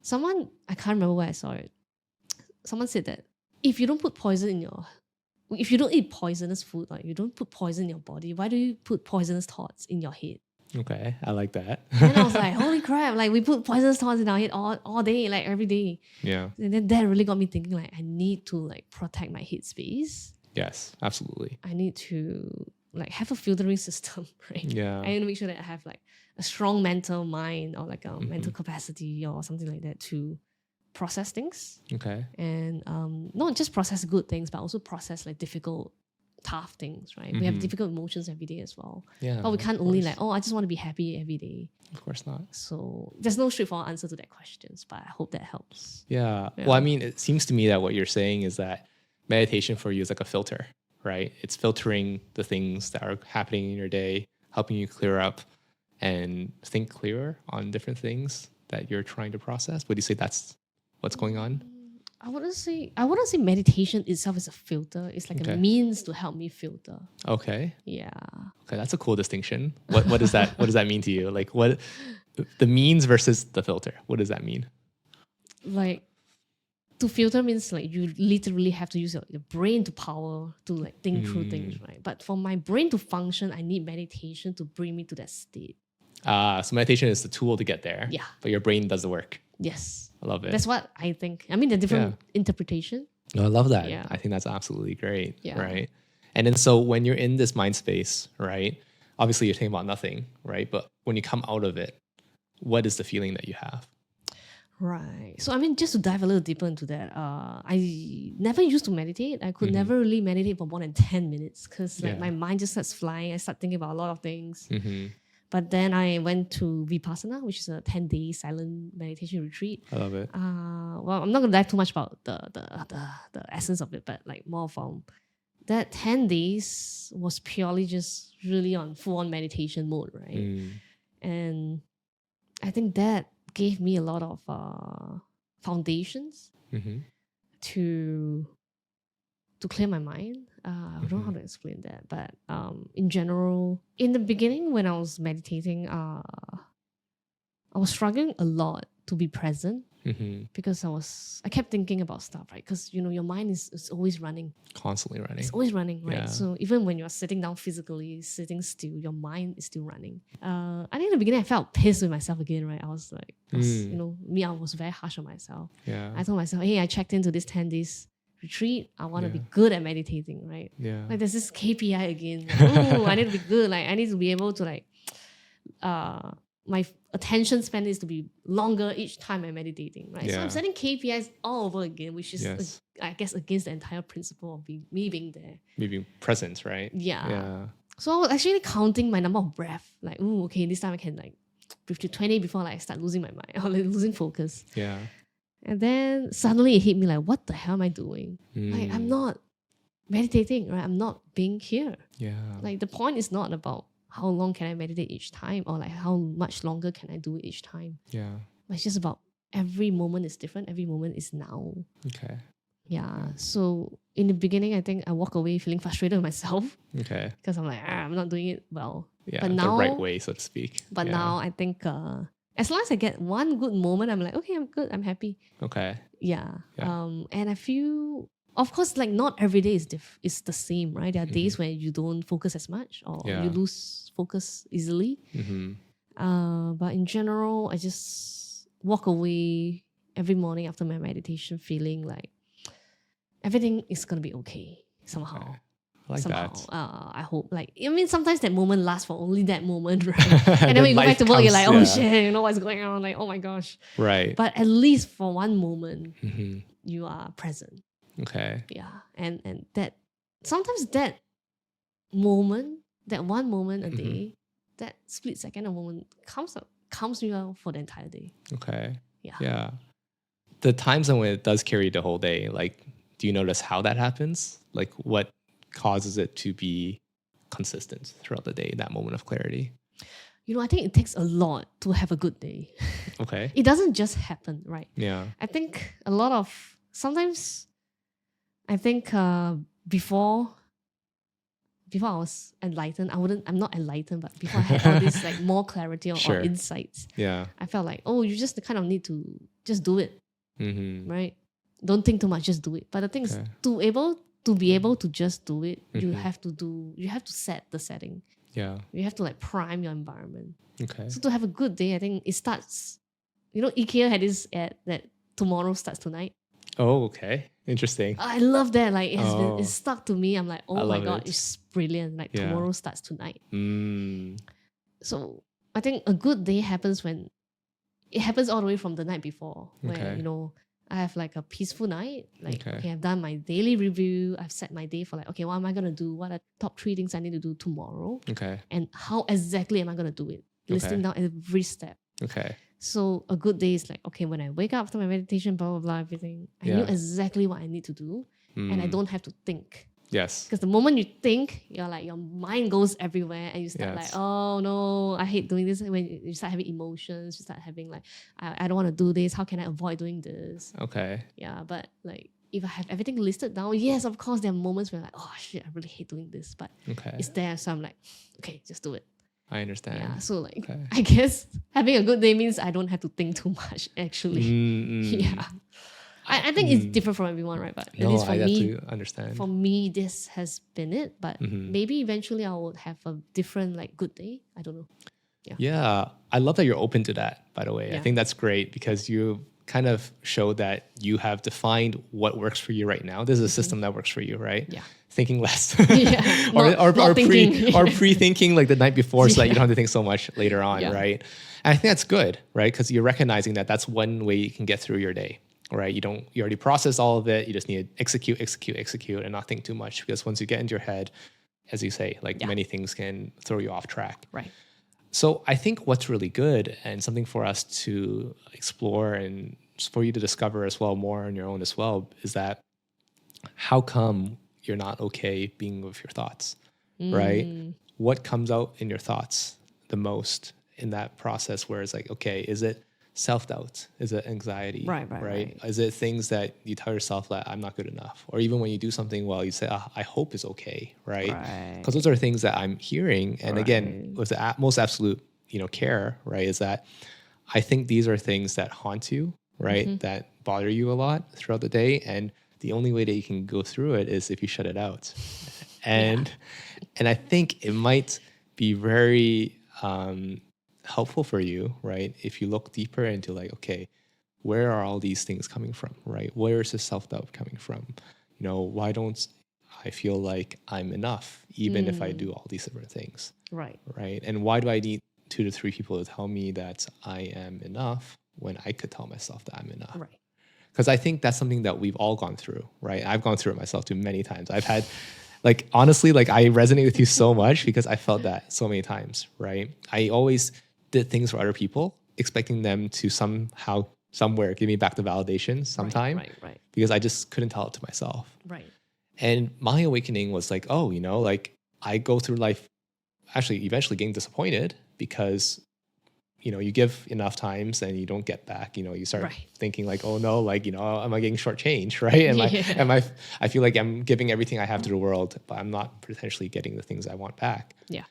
[SPEAKER 1] someone, I can't remember where I saw it. Someone said that if you don't eat poisonous food, like you don't put poison in your body, why do you put poisonous thoughts in your head?
[SPEAKER 2] Okay, I like that.
[SPEAKER 1] And I was like, holy crap, like we put poisonous thoughts in our head all day, like every day.
[SPEAKER 2] Yeah.
[SPEAKER 1] And then that really got me thinking like I need to like protect my head space.
[SPEAKER 2] Yes, absolutely.
[SPEAKER 1] I need to like have a filtering system, right?
[SPEAKER 2] Yeah.
[SPEAKER 1] I need to make sure that I have like a strong mental mind or like a mental capacity or something like that to process things.
[SPEAKER 2] Okay.
[SPEAKER 1] And not just process good things, but also process like difficult, tough things, right? We have difficult emotions every day as well.
[SPEAKER 2] Yeah.
[SPEAKER 1] But we can't only like, I just want to be happy every day.
[SPEAKER 2] Of course not.
[SPEAKER 1] So there's no straightforward answer to that questions, but I hope that helps.
[SPEAKER 2] Yeah. Well, I mean, it seems to me that what you're saying is that meditation for you is like a filter, right? It's filtering the things that are happening in your day, helping you clear up and think clearer on different things that you're trying to process. Would you say that's what's going on?
[SPEAKER 1] I wouldn't say meditation itself is a filter. It's like a means to help me filter.
[SPEAKER 2] Okay.
[SPEAKER 1] Yeah.
[SPEAKER 2] Okay, that's a cool distinction. What does that what does that mean to you? Like what the means versus the filter? What does that mean?
[SPEAKER 1] Like to filter means like you literally have to use your brain to power to like think through things, right? But for my brain to function, I need meditation to bring me to that state.
[SPEAKER 2] So meditation is the tool to get there.
[SPEAKER 1] Yeah.
[SPEAKER 2] But your brain does the work.
[SPEAKER 1] Yes.
[SPEAKER 2] I love it.
[SPEAKER 1] That's what I think. I mean, the different interpretation.
[SPEAKER 2] No, I love that.
[SPEAKER 1] Yeah.
[SPEAKER 2] I think that's absolutely great.
[SPEAKER 1] Yeah.
[SPEAKER 2] Right. And then so when you're in this mind space, right? Obviously you're thinking about nothing, right? But when you come out of it, what is the feeling that you have?
[SPEAKER 1] Right. So I mean, just to dive a little deeper into that, I never used to meditate. I could never really meditate for more than 10 minutes because like my mind just starts flying. I start thinking about a lot of things. But then I went to Vipassana, which is a 10-day silent meditation retreat.
[SPEAKER 2] I love it.
[SPEAKER 1] Well, I'm not gonna dive too much about the essence of it, but like more from that 10 days was purely just really on full-on meditation mode, right? And I think that gave me a lot of foundations to clear my mind. I don't know how to explain that, but in general, in the beginning when I was meditating, I was struggling a lot to be present because I kept thinking about stuff, right? Because your mind is always running.
[SPEAKER 2] Constantly running.
[SPEAKER 1] It's always running, right?
[SPEAKER 2] Yeah.
[SPEAKER 1] So even when you're sitting down physically, sitting still, your mind is still running. I think in the beginning I felt pissed with myself again, right? I was like, I was very harsh on myself.
[SPEAKER 2] Yeah.
[SPEAKER 1] I told myself, hey, I checked into this 10 days retreat. I want to be good at meditating, right?
[SPEAKER 2] Yeah.
[SPEAKER 1] Like there's this KPI again. Like, I need to be good. Like I need to be able to like, my attention span needs to be longer each time I'm meditating, right? So I'm setting KPIs all over again, which is, I guess, against the entire principle of me being there.
[SPEAKER 2] Me being present, right?
[SPEAKER 1] Yeah. So I was actually counting my number of breath. Like, okay, this time I can like breathe to 20 before like I start losing my mind or like losing focus.
[SPEAKER 2] Yeah.
[SPEAKER 1] And then suddenly it hit me like, what the hell am I doing? Like, I'm not meditating, right? I'm not being here.
[SPEAKER 2] Yeah.
[SPEAKER 1] Like the point is not about how long can I meditate each time or like how much longer can I do it each time.
[SPEAKER 2] Yeah.
[SPEAKER 1] But it's just about every moment is different. Every moment is now.
[SPEAKER 2] Okay.
[SPEAKER 1] Yeah. So in the beginning, I think I walk away feeling frustrated with myself
[SPEAKER 2] Okay.
[SPEAKER 1] because I'm like, I'm not doing it well.
[SPEAKER 2] Yeah.
[SPEAKER 1] But
[SPEAKER 2] The right
[SPEAKER 1] now,
[SPEAKER 2] way, so to speak.
[SPEAKER 1] but
[SPEAKER 2] Yeah.
[SPEAKER 1] now I think as long as I get one good moment, I'm like, okay, I'm good. I'm happy.
[SPEAKER 2] Okay.
[SPEAKER 1] Yeah.
[SPEAKER 2] Yeah.
[SPEAKER 1] And I feel, of course, like not every day is the same, right? There are days
[SPEAKER 2] Mm-hmm.
[SPEAKER 1] where you don't focus as much or
[SPEAKER 2] Yeah.
[SPEAKER 1] you lose focus easily.
[SPEAKER 2] Mm-hmm.
[SPEAKER 1] But in general, I just walk away every morning after my meditation feeling like everything is gonna be okay somehow.
[SPEAKER 2] Okay. I like
[SPEAKER 1] Somehow,
[SPEAKER 2] that.
[SPEAKER 1] I hope. Like, I mean, sometimes that moment lasts for only that moment, right? And then when you go back
[SPEAKER 2] life
[SPEAKER 1] to work, you're
[SPEAKER 2] comes-
[SPEAKER 1] like, oh
[SPEAKER 2] yeah.
[SPEAKER 1] shit, you know what's going on? Like, oh my gosh.
[SPEAKER 2] Right.
[SPEAKER 1] But at least for one moment,
[SPEAKER 2] Mm-hmm.
[SPEAKER 1] you are present.
[SPEAKER 2] Okay.
[SPEAKER 1] Yeah. And that sometimes that moment, that one moment a day, that split second of moment comes you out for the entire day.
[SPEAKER 2] Okay.
[SPEAKER 1] Yeah.
[SPEAKER 2] Yeah. The times when it does carry the whole day, like, do you notice how that happens? Like, what causes it to be consistent throughout the day, that moment of clarity?
[SPEAKER 1] You know, I think it takes a lot to have a good day.
[SPEAKER 2] Okay.
[SPEAKER 1] It doesn't just happen, right?
[SPEAKER 2] Yeah.
[SPEAKER 1] I think a lot of sometimes I think before I was enlightened, I'm not enlightened, but before I had all this like more clarity or
[SPEAKER 2] Sure.
[SPEAKER 1] insights,
[SPEAKER 2] Yeah.
[SPEAKER 1] I felt like, oh, you just kind of need to just do it,
[SPEAKER 2] Mm-hmm.
[SPEAKER 1] right? Don't think too much, just do it. But the thing is,
[SPEAKER 2] Okay.
[SPEAKER 1] to be able to just do it, you
[SPEAKER 2] Mhm.
[SPEAKER 1] have to set the setting.
[SPEAKER 2] Yeah.
[SPEAKER 1] You have to like prime your environment.
[SPEAKER 2] Okay.
[SPEAKER 1] So to have a good day, I think it starts. You know, IKEA had this ad that tomorrow starts tonight.
[SPEAKER 2] Oh, okay. Interesting.
[SPEAKER 1] I love that. Like
[SPEAKER 2] Oh.
[SPEAKER 1] it's stuck to me. I'm like,
[SPEAKER 2] I
[SPEAKER 1] oh my
[SPEAKER 2] love
[SPEAKER 1] god,
[SPEAKER 2] it.
[SPEAKER 1] it's brilliant. Like
[SPEAKER 2] Yeah.
[SPEAKER 1] tomorrow starts tonight.
[SPEAKER 2] Mm.
[SPEAKER 1] So I think a good day happens when it happens all the way from the night before, where
[SPEAKER 2] Okay.
[SPEAKER 1] you know I have like a peaceful night. Like
[SPEAKER 2] Okay.
[SPEAKER 1] okay, I've done my daily review. I've set my day for like okay, what am I gonna do? What are top 3 things I need to do tomorrow?
[SPEAKER 2] Okay.
[SPEAKER 1] And how exactly am I gonna do it? Listing down every step.
[SPEAKER 2] Okay.
[SPEAKER 1] So a good day is like, okay, when I wake up after my meditation, blah, blah, blah, everything, I knew
[SPEAKER 2] Yeah.
[SPEAKER 1] exactly what I need to do and I
[SPEAKER 2] Mm.
[SPEAKER 1] don't have to think.
[SPEAKER 2] Yes.
[SPEAKER 1] Because the moment you think, you're like, your mind goes everywhere and you start
[SPEAKER 2] Yes.
[SPEAKER 1] like, oh no, I hate doing this. When you start having emotions, you start having like, I don't want to do this. How can I avoid doing this?
[SPEAKER 2] Okay.
[SPEAKER 1] Yeah, but like, if I have everything listed down, yes, of course, there are moments where like, oh shit, I really hate doing this. But
[SPEAKER 2] Okay.
[SPEAKER 1] it's there. So I'm like, okay, just do it.
[SPEAKER 2] I understand.
[SPEAKER 1] Yeah, so like
[SPEAKER 2] Okay.
[SPEAKER 1] I guess having a good day means I don't have to think too much actually.
[SPEAKER 2] Mm-mm.
[SPEAKER 1] Yeah. I think it's different from everyone, right? But at
[SPEAKER 2] No,
[SPEAKER 1] least for
[SPEAKER 2] I
[SPEAKER 1] me,
[SPEAKER 2] definitely understand.
[SPEAKER 1] for me, this has been it. But
[SPEAKER 2] Mhm.
[SPEAKER 1] maybe eventually I will have a different like good day. I don't know.
[SPEAKER 2] Yeah, I love that you're open to that, by the way. I
[SPEAKER 1] Yeah.
[SPEAKER 2] think that's great because you kind of show that you have defined what works for you right now. This is a system that works for you, right?
[SPEAKER 1] Yeah.
[SPEAKER 2] Thinking less.
[SPEAKER 1] Yeah, not thinking.
[SPEAKER 2] Or pre-thinking like the night before so that you don't have to think so much later on,
[SPEAKER 1] Yeah.
[SPEAKER 2] right? And I think that's good, right? Because you're recognizing that that's one way you can get through your day, right? You already processed all of it. You just need to execute, and not think too much because once you get into your head, as you say, like many things can throw you off track.
[SPEAKER 1] Right.
[SPEAKER 2] So I think what's really good and something for us to explore and for you to discover as well more on your own as well is that how come you're not okay being with your thoughts, right? What comes out in your thoughts the most in that process where it's like, okay, is it self-doubt? Is it anxiety?
[SPEAKER 1] Right.
[SPEAKER 2] Is it things that you tell yourself that I'm not good enough? Or even when you do something well, you say, I hope it's okay, right?
[SPEAKER 1] Right.
[SPEAKER 2] Because those are things that I'm hearing. And again, with the most absolute, care, right, is that I think these are things that haunt you, right? That bother you a lot throughout the day. And the only way that you can go through it is if you shut it out. And I think it might be very helpful for you, right? If you look deeper into like, okay, where are all these things coming from, right? Where is the self-doubt coming from? Why don't I feel like I'm enough, even if I do all these different things,
[SPEAKER 1] Right.
[SPEAKER 2] right? And why do I need 2 to 3 people to tell me that I am enough when I could tell myself that I'm enough?
[SPEAKER 1] Right.
[SPEAKER 2] Because I think that's something that we've all gone through, right? I've gone through it myself too many times. I've had, like, honestly, like I resonate with you so much because I felt that so many times, right? I always did things for other people, expecting them to somehow, somewhere give me back the validation sometime
[SPEAKER 1] Right.
[SPEAKER 2] because I just couldn't tell it to myself.
[SPEAKER 1] Right.
[SPEAKER 2] And my awakening was like, oh, like I go through life actually eventually getting disappointed because you give enough times and you don't get back, you start
[SPEAKER 1] Right.
[SPEAKER 2] thinking like, oh no, like, am I getting shortchanged, right?
[SPEAKER 1] Yeah.
[SPEAKER 2] I feel like I'm giving everything I have to the world, but I'm not potentially getting the things I want back.
[SPEAKER 1] Yeah.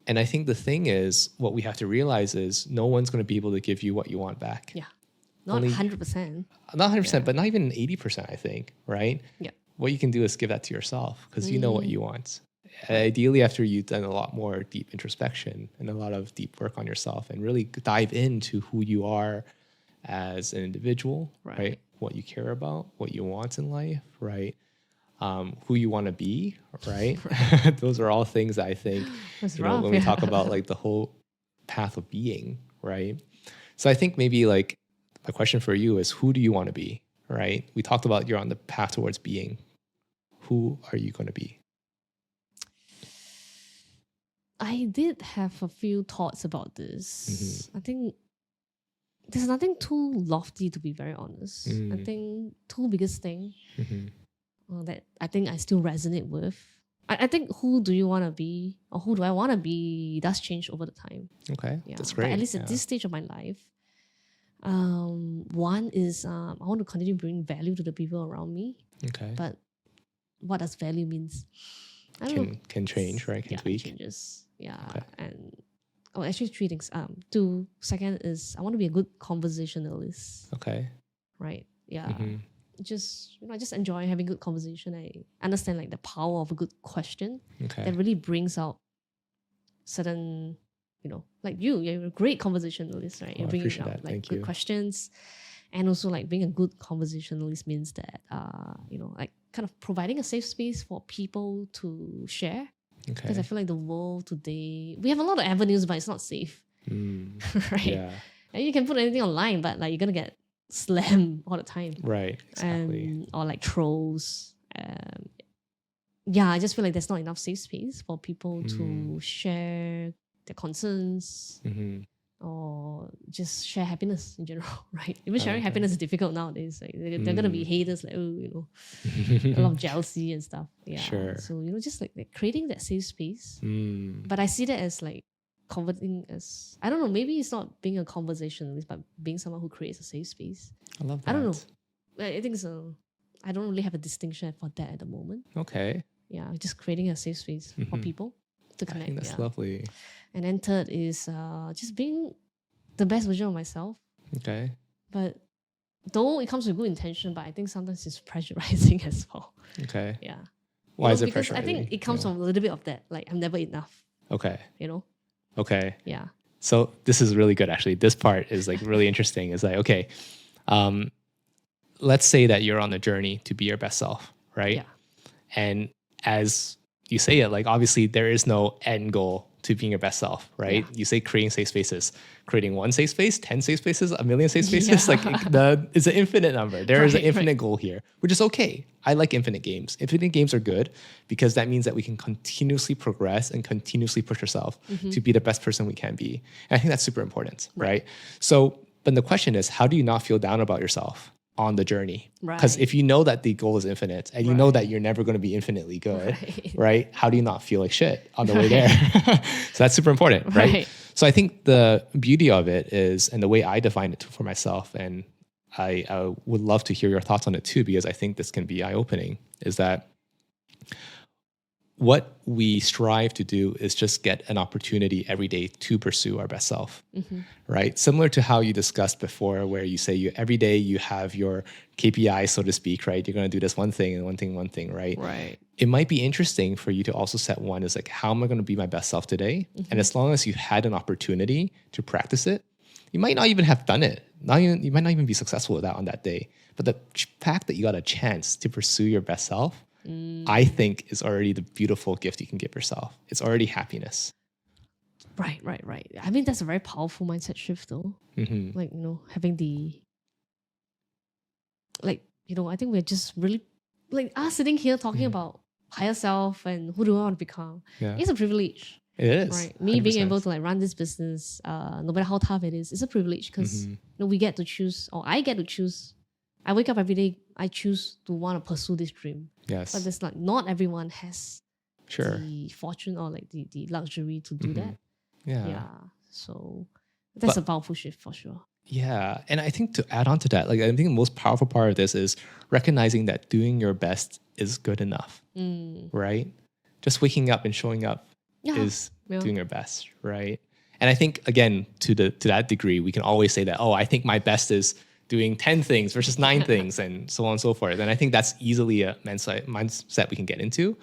[SPEAKER 2] And I think the thing is, what we have to realize is no one's going to be able to give you what you want back.
[SPEAKER 1] Yeah. Not
[SPEAKER 2] Only-
[SPEAKER 1] 100%.
[SPEAKER 2] Not 100%, but not even 80%, I think, right?
[SPEAKER 1] Yeah.
[SPEAKER 2] What you can do is give that to yourself because you know what you want. Ideally, after you've done a lot more deep introspection and a lot of deep work on yourself and really dive into who you are as an individual, right? What you care about, what you want in life, right? Who you want to be, right? Those are all things that I think,
[SPEAKER 1] That's
[SPEAKER 2] when
[SPEAKER 1] rough,
[SPEAKER 2] we
[SPEAKER 1] yeah.
[SPEAKER 2] talk about like the whole path of being, right? So I think maybe like my question for you is, who do you want to be, right? We talked about you're on the path towards being. Who are you going to be?
[SPEAKER 1] I did have a few thoughts about this.
[SPEAKER 2] Mm-hmm.
[SPEAKER 1] I think there's nothing too lofty, to be very honest. I think two biggest thing that I think I still resonate with. I think who do you want to be, or who do I want to be, does change over the time.
[SPEAKER 2] Okay,
[SPEAKER 1] Yeah,
[SPEAKER 2] that's great.
[SPEAKER 1] But at least at this stage of my life, one is I want to continue bringing value to the people around me.
[SPEAKER 2] Okay,
[SPEAKER 1] But what does value means? I don't know.
[SPEAKER 2] can change, right? Can tweak.
[SPEAKER 1] Changes. Yeah,
[SPEAKER 2] Okay.
[SPEAKER 1] and actually three things. Two. Second is I want to be a good conversationalist.
[SPEAKER 2] Okay.
[SPEAKER 1] Right. Yeah.
[SPEAKER 2] Mm-hmm.
[SPEAKER 1] Just I just enjoy having good conversation. I understand like the power of a good question
[SPEAKER 2] Okay.
[SPEAKER 1] that really brings out certain, like you're a great conversationalist, right? You're
[SPEAKER 2] I
[SPEAKER 1] bringing
[SPEAKER 2] appreciate
[SPEAKER 1] out
[SPEAKER 2] that.
[SPEAKER 1] like
[SPEAKER 2] Thank
[SPEAKER 1] good
[SPEAKER 2] you.
[SPEAKER 1] questions, and also like being a good conversationalist means that like kind of providing a safe space for people to share. Because I
[SPEAKER 2] Okay.
[SPEAKER 1] feel like the world today, we have a lot of avenues, but it's not safe, right?
[SPEAKER 2] Yeah.
[SPEAKER 1] And you can put anything online, but like you're gonna get slammed all the time,
[SPEAKER 2] Right. Exactly.
[SPEAKER 1] or like trolls. Yeah, I just feel like there's not enough safe space for people to share their concerns
[SPEAKER 2] Mm-hmm.
[SPEAKER 1] or just share happiness in general, right? Even sharing happiness is difficult nowadays. Like they're gonna be haters, like a lot of jealousy and stuff. Yeah.
[SPEAKER 2] Sure.
[SPEAKER 1] So just like creating that safe space.
[SPEAKER 2] Mm.
[SPEAKER 1] But I see that as like converting as, I don't know, maybe it's not being a conversationalist, but being someone who creates a safe space.
[SPEAKER 2] I love that.
[SPEAKER 1] I don't know. I think so. I don't really have a distinction for that at the moment.
[SPEAKER 2] Okay.
[SPEAKER 1] Yeah, just creating a safe space for people to
[SPEAKER 2] I
[SPEAKER 1] connect.
[SPEAKER 2] think that's lovely.
[SPEAKER 1] And then third is just being the best version of myself.
[SPEAKER 2] Okay.
[SPEAKER 1] But though it comes with good intention, but I think sometimes it's pressurizing as well.
[SPEAKER 2] Okay.
[SPEAKER 1] Yeah.
[SPEAKER 2] Why is it
[SPEAKER 1] because
[SPEAKER 2] pressurizing?
[SPEAKER 1] I think it comes from a little bit of that. Like I'm never enough.
[SPEAKER 2] Okay. Okay.
[SPEAKER 1] Yeah.
[SPEAKER 2] So this is really good, actually. This part is like really interesting. It's like, okay, let's say that you're on a journey to be your best self, right?
[SPEAKER 1] Yeah.
[SPEAKER 2] And as you say it, like obviously there is no end goal to being your best self, right?
[SPEAKER 1] Yeah.
[SPEAKER 2] You say creating safe spaces, creating one safe space, 10 safe spaces, a million safe spaces,
[SPEAKER 1] Yeah.
[SPEAKER 2] like it's an infinite number. There is an
[SPEAKER 1] Right,
[SPEAKER 2] infinite goal here, which is okay. I like infinite games. Infinite games are good because that means that we can continuously progress and continuously push ourselves to be the best person we can be. And I think that's super important, right? So, but the question is, how do you not feel down about yourself on the journey? Because
[SPEAKER 1] Right.
[SPEAKER 2] if you know that the goal is infinite and you know that you're never going to be infinitely good, right? How do you not feel like shit on the way there? So that's super important, right? So I think the beauty of it is, and the way I define it for myself, and I would love to hear your thoughts on it too, because I think this can be eye-opening, is that what we strive to do is just get an opportunity every day to pursue our best self, right? Similar to how you discussed before, where you say every day you have your KPI, so to speak, right? You're going to do this one thing and one thing, right?
[SPEAKER 1] Right.
[SPEAKER 2] It might be interesting for you to also set one is like, how am I going to be my best self today? And as long as you had an opportunity to practice it, you might not even have done it. You might not even be successful with that on that day. But the fact that you got a chance to pursue your best self, I think is already the beautiful gift you can give yourself. It's already happiness.
[SPEAKER 1] Right. I mean, that's a very powerful mindset shift though. Like, having the, like, I think we're just really, like, us sitting here talking about higher self and who do I want to become.
[SPEAKER 2] Yeah.
[SPEAKER 1] It's a privilege.
[SPEAKER 2] It is.
[SPEAKER 1] Right. Me being
[SPEAKER 2] 100%.
[SPEAKER 1] able to like run this business, no matter how tough it is, it's a privilege because we get to choose, or I get to choose. I wake up every day, I choose to want to pursue this dream.
[SPEAKER 2] Yes.
[SPEAKER 1] But there's not everyone has
[SPEAKER 2] Sure.
[SPEAKER 1] the fortune or like the luxury to do that.
[SPEAKER 2] Yeah.
[SPEAKER 1] Yeah. So That's a powerful shift for sure.
[SPEAKER 2] Yeah. And I think to add on to that, like I think the most powerful part of this is recognizing that doing your best is good enough, right? Just waking up and showing up
[SPEAKER 1] Yeah.
[SPEAKER 2] is
[SPEAKER 1] Yeah.
[SPEAKER 2] doing your best, right? And I think again, to that degree, we can always say that, oh, I think my best is doing 10 things versus 9 things and so on and so forth. And I think that's easily a mindset we can get into.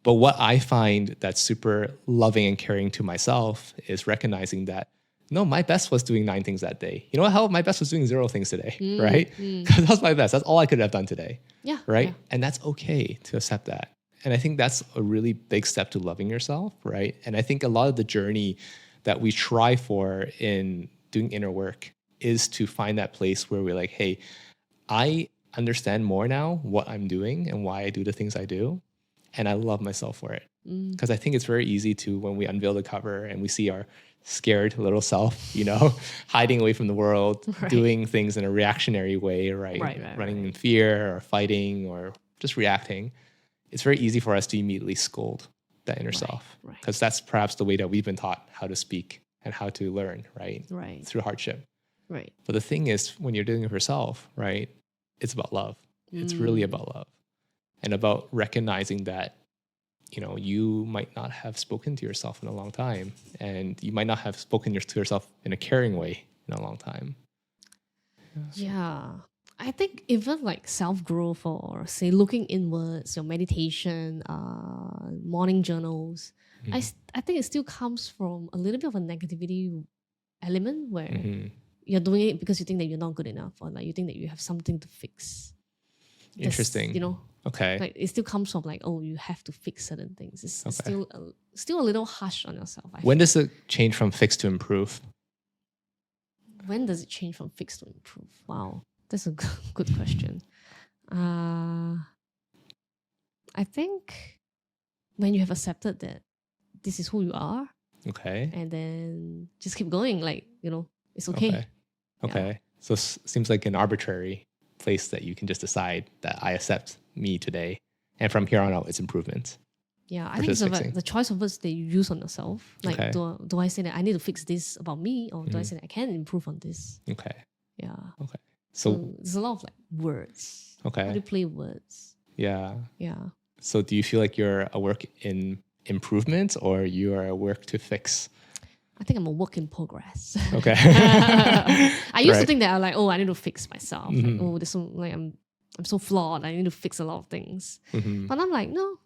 [SPEAKER 2] But what I find that's super loving and caring to myself is recognizing that no, my best was doing 9 things that day. You know what? Hell, my best was doing 0 things today, right? Because that's my best. That's all I could have done today.
[SPEAKER 1] Yeah.
[SPEAKER 2] Right.
[SPEAKER 1] Yeah.
[SPEAKER 2] And that's okay to accept that. And I think that's a really big step to loving yourself, right? And I think a lot of the journey that we try for in doing inner work is to find that place where we're like, hey, I understand more now what I'm doing and why I do the things I do. And I love myself for it. Because I think it's very easy to, when we unveil the cover and we see our scared little self, hiding away from the world,
[SPEAKER 1] Right.
[SPEAKER 2] doing things in a reactionary way, right? Running in fear or fighting or just reacting. It's very easy for us to immediately scold that inner self.
[SPEAKER 1] Right.
[SPEAKER 2] Because that's perhaps the way that we've been taught how to speak and how to learn, right?
[SPEAKER 1] Right.
[SPEAKER 2] Through hardship.
[SPEAKER 1] Right.
[SPEAKER 2] But the thing is, when you're doing it for yourself, right, it's about love. It's really about love and about recognizing that, you might not have spoken to yourself in a long time, and you might not have spoken to yourself in a caring way in a long time.
[SPEAKER 1] Yeah. I think even like self-growth or say looking inwards, your meditation, morning journals, I think it still comes from a little bit of a negativity element where you're doing it because you think that you're not good enough, or like you think that you have something to fix.
[SPEAKER 2] Interesting. Okay.
[SPEAKER 1] Like it still comes from like, oh, you have to fix certain things. It's still a little harsh on yourself.
[SPEAKER 2] When does it change from fix to improve?
[SPEAKER 1] When does it change from fix to improve? Wow, that's a good question. I think when you have accepted that this is who you are,
[SPEAKER 2] okay,
[SPEAKER 1] and then just keep going, like it's okay.
[SPEAKER 2] Okay.
[SPEAKER 1] Yeah.
[SPEAKER 2] So seems like an arbitrary place that you can just decide that I accept me today, and from here on out, it's improvement.
[SPEAKER 1] Yeah, I think it's about the choice of words that you use on yourself. Like, do I say that I need to fix this about me, or do I say that I can improve on this?
[SPEAKER 2] Okay.
[SPEAKER 1] Yeah.
[SPEAKER 2] Okay.
[SPEAKER 1] So there's a lot of like words.
[SPEAKER 2] Okay.
[SPEAKER 1] How do you play words?
[SPEAKER 2] Yeah.
[SPEAKER 1] Yeah.
[SPEAKER 2] So do you feel like you're a work in improvement, or you are a work to fix?
[SPEAKER 1] I think I'm a work in progress.
[SPEAKER 2] Okay.
[SPEAKER 1] I used to think that I need to fix myself. Like, there's I'm so flawed. I need to fix a lot of things. But I'm like, no,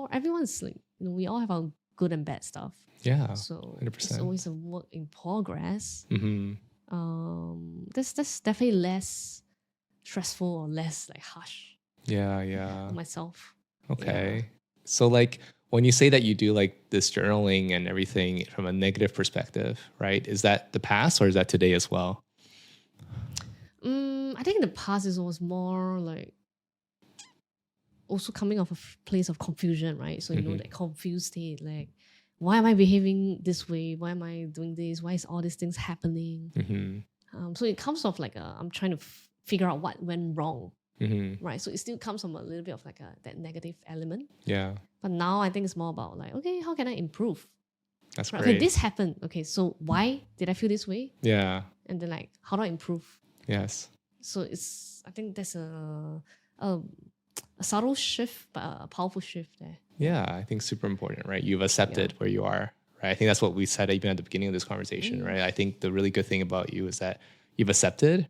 [SPEAKER 1] everyone's like, we all have our good and bad stuff.
[SPEAKER 2] Yeah.
[SPEAKER 1] So
[SPEAKER 2] 100%.
[SPEAKER 1] it's always a work in progress. That's definitely less stressful or less like harsh.
[SPEAKER 2] Yeah. Yeah.
[SPEAKER 1] On myself.
[SPEAKER 2] Okay.
[SPEAKER 1] Yeah.
[SPEAKER 2] So like, when you say that you do like this journaling and everything from a negative perspective, right? Is that the past or is that today as well?
[SPEAKER 1] I think in the past it was more like also coming off a place of confusion, right? So that confused state, like, why am I behaving this way? Why am I doing this? Why is all these things happening? So it comes off like I'm trying to figure out what went wrong. Right, so it still comes from a little bit of like that negative element.
[SPEAKER 2] Yeah.
[SPEAKER 1] But now I think it's more about like, okay, how can I improve?
[SPEAKER 2] That's
[SPEAKER 1] right.
[SPEAKER 2] great.
[SPEAKER 1] Okay, this happened. Okay, so why did I feel this way?
[SPEAKER 2] Yeah.
[SPEAKER 1] And then like, how do I improve?
[SPEAKER 2] Yes.
[SPEAKER 1] So I think that's a subtle shift, but a powerful shift there.
[SPEAKER 2] Yeah, I think super important, right? You've accepted where you are, right? I think that's what we said even at the beginning of this conversation, right? I think the really good thing about you is that you've accepted,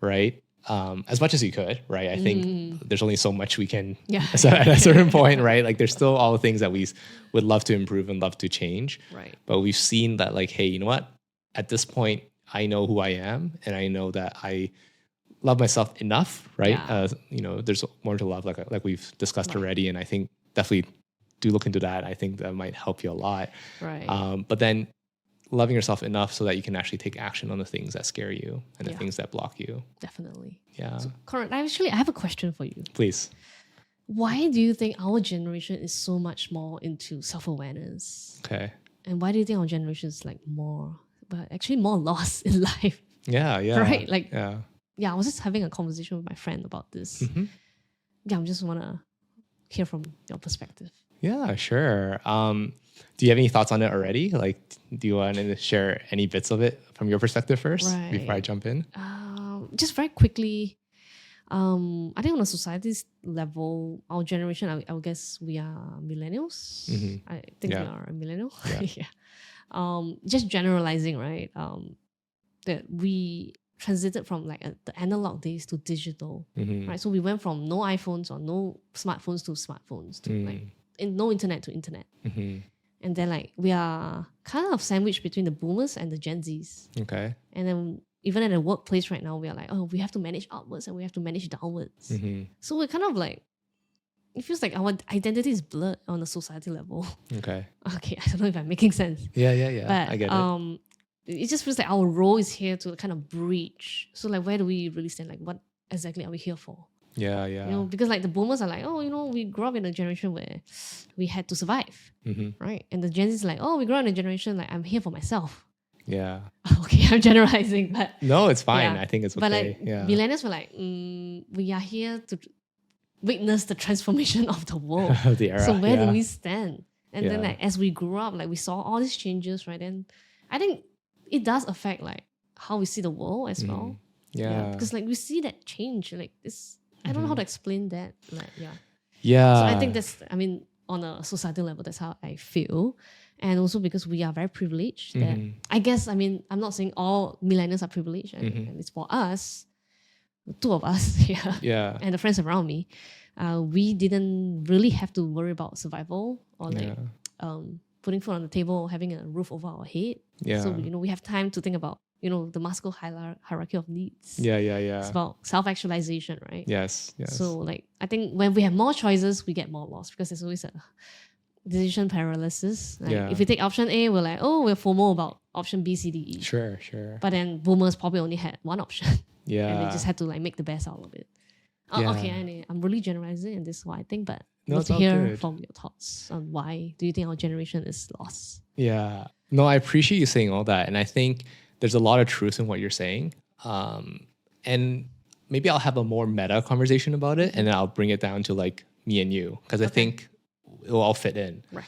[SPEAKER 2] right? As much as you could, right? I think there's only so much we can at a certain point, right? Like there's still all the things that we would love to improve and love to change.
[SPEAKER 1] Right.
[SPEAKER 2] But we've seen that like, hey, you know what? At this point, I know who I am and I know that I love myself enough, right?
[SPEAKER 1] Yeah.
[SPEAKER 2] There's more to love like we've discussed already. And I think definitely do look into that. I think that might help you a lot.
[SPEAKER 1] Right.
[SPEAKER 2] But then loving yourself enough so that you can actually take action on the things that scare you and the things that block you.
[SPEAKER 1] Definitely.
[SPEAKER 2] Yeah.
[SPEAKER 1] So, Conrad, I have a question for you.
[SPEAKER 2] Please.
[SPEAKER 1] Why do you think our generation is so much more into self-awareness?
[SPEAKER 2] Okay.
[SPEAKER 1] And why do you think our generation is like more lost in life?
[SPEAKER 2] Yeah. Yeah.
[SPEAKER 1] Right? Like,
[SPEAKER 2] yeah.
[SPEAKER 1] I was just having a conversation with my friend about this. Yeah, I just want to hear from your perspective.
[SPEAKER 2] Yeah, sure. Do you have any thoughts on it already? Like, do you want to share any bits of it from your perspective first before I
[SPEAKER 1] Right.
[SPEAKER 2] jump in?
[SPEAKER 1] Just very quickly, I think on a society's level, our generation, I would guess we are millennials. I think we
[SPEAKER 2] Yeah.
[SPEAKER 1] are a millennial.
[SPEAKER 2] Yeah.
[SPEAKER 1] Yeah. Just generalizing, right? That we transited from like the analog days to digital, right? So we went from no iPhones or no smartphones to smartphones to like no internet to internet. And then like we are kind of sandwiched between the boomers and the Gen Zs.
[SPEAKER 2] Okay.
[SPEAKER 1] And then even at the workplace right now, we are like, oh, we have to manage upwards and we have to manage downwards. So we're kind of like, it feels like our identity is blurred on a society level.
[SPEAKER 2] Okay.
[SPEAKER 1] Okay, I don't know if I'm making sense.
[SPEAKER 2] Yeah.
[SPEAKER 1] But
[SPEAKER 2] I get it.
[SPEAKER 1] it just feels like our role is here to kind of breach. So like, where do we really stand? Like, what exactly are we here for?
[SPEAKER 2] Yeah.
[SPEAKER 1] You know, because like the boomers are like, oh, you know, we grew up in a generation where we had to survive, right? And the Gen Z is like, oh, we grew up in a generation like I'm here for myself.
[SPEAKER 2] Yeah.
[SPEAKER 1] Okay, I'm generalizing, but
[SPEAKER 2] No, it's fine.
[SPEAKER 1] yeah.
[SPEAKER 2] I think it's okay.
[SPEAKER 1] But like
[SPEAKER 2] yeah.
[SPEAKER 1] millennials were like, we are here to witness the transformation of the world.
[SPEAKER 2] The era.
[SPEAKER 1] So where
[SPEAKER 2] yeah.
[SPEAKER 1] do we stand? And then
[SPEAKER 2] Yeah.
[SPEAKER 1] like as we grew up, like we saw all these changes, right? And I think it does affect like how we see the world as well.
[SPEAKER 2] Yeah.
[SPEAKER 1] Because like we see that change. Like this, I don't know how to explain that. Like
[SPEAKER 2] Yeah.
[SPEAKER 1] So I think that's, I mean, on a societal level, that's how I feel. And also because we are very privileged that I guess, I mean, I'm not saying all millennials are privileged and it's for us, the two of us here
[SPEAKER 2] Yeah.
[SPEAKER 1] and the friends around me, we didn't really have to worry about survival or like putting food on the table, having a roof over our head.
[SPEAKER 2] Yeah.
[SPEAKER 1] So, you know, we have time to think about, you know, the Maslow hierarchy of needs.
[SPEAKER 2] Yeah.
[SPEAKER 1] It's about self-actualization, right?
[SPEAKER 2] Yes.
[SPEAKER 1] So like, I think when we have more choices, we get more lost because there's always a decision paralysis. Like if we take option A, we're like, oh, we're FOMO about option B, C, D, E.
[SPEAKER 2] Sure.
[SPEAKER 1] But then boomers probably only had one option.
[SPEAKER 2] Yeah.
[SPEAKER 1] And they just had to like make the best out of it. Okay, I'm really generalizing and this is what I think, but
[SPEAKER 2] No,
[SPEAKER 1] love
[SPEAKER 2] it's
[SPEAKER 1] to
[SPEAKER 2] all
[SPEAKER 1] hear
[SPEAKER 2] good.
[SPEAKER 1] from your thoughts on why do you think our generation is lost?
[SPEAKER 2] Yeah. No, I appreciate you saying all that. And I think there's a lot of truth in what you're saying. And maybe I'll have a more meta conversation about it and then I'll bring it down to like me and you because I think it will all fit in.
[SPEAKER 1] Right.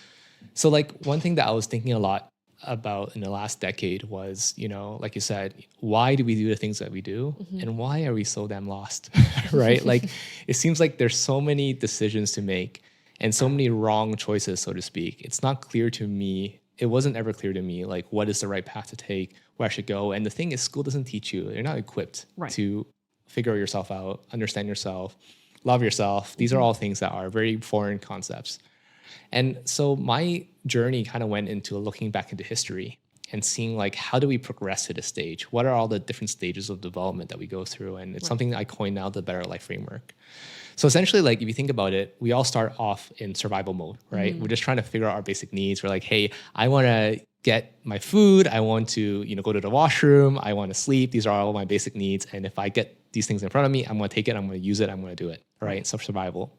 [SPEAKER 2] So like one thing that I was thinking a lot about in the last decade was, you know, like you said, why do we do the things that we do and why are we so damn lost, right? Like it seems like there's so many decisions to make and so many wrong choices, so to speak. It's not clear to me. It wasn't ever clear to me, like what is the right path to take, where I should go. And the thing is, school doesn't teach you. You're not equipped to figure yourself out, understand yourself, love yourself. These are all things that are very foreign concepts. And so my journey kind of went into looking back into history and seeing like, how do we progress to this stage? What are all the different stages of development that we go through? And it's something that I coined now the Better Life Framework. So essentially, like if you think about it, we all start off in survival mode, right? We're just trying to figure out our basic needs. We're like, hey, I want to get my food. I want to, you know, go to the washroom. I want to sleep. These are all my basic needs. And if I get these things in front of me, I'm going to take it. I'm going to use it. I'm going to do it, right? So survival.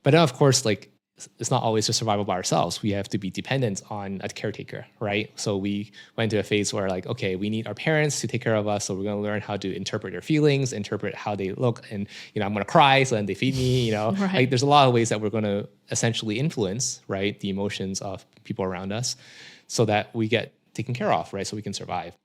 [SPEAKER 2] But then of course, like it's not always just survival by ourselves. We have to be dependent on a caretaker, right? So we went to a phase where like, okay, we need our parents to take care of us. So we're going to learn how to interpret their feelings, interpret how they look. And, you know, I'm going to cry. So then they feed me, you know, like there's a lot of ways that we're going to essentially influence, right? The emotions of people around us so that we get taken care of, right? So we can survive.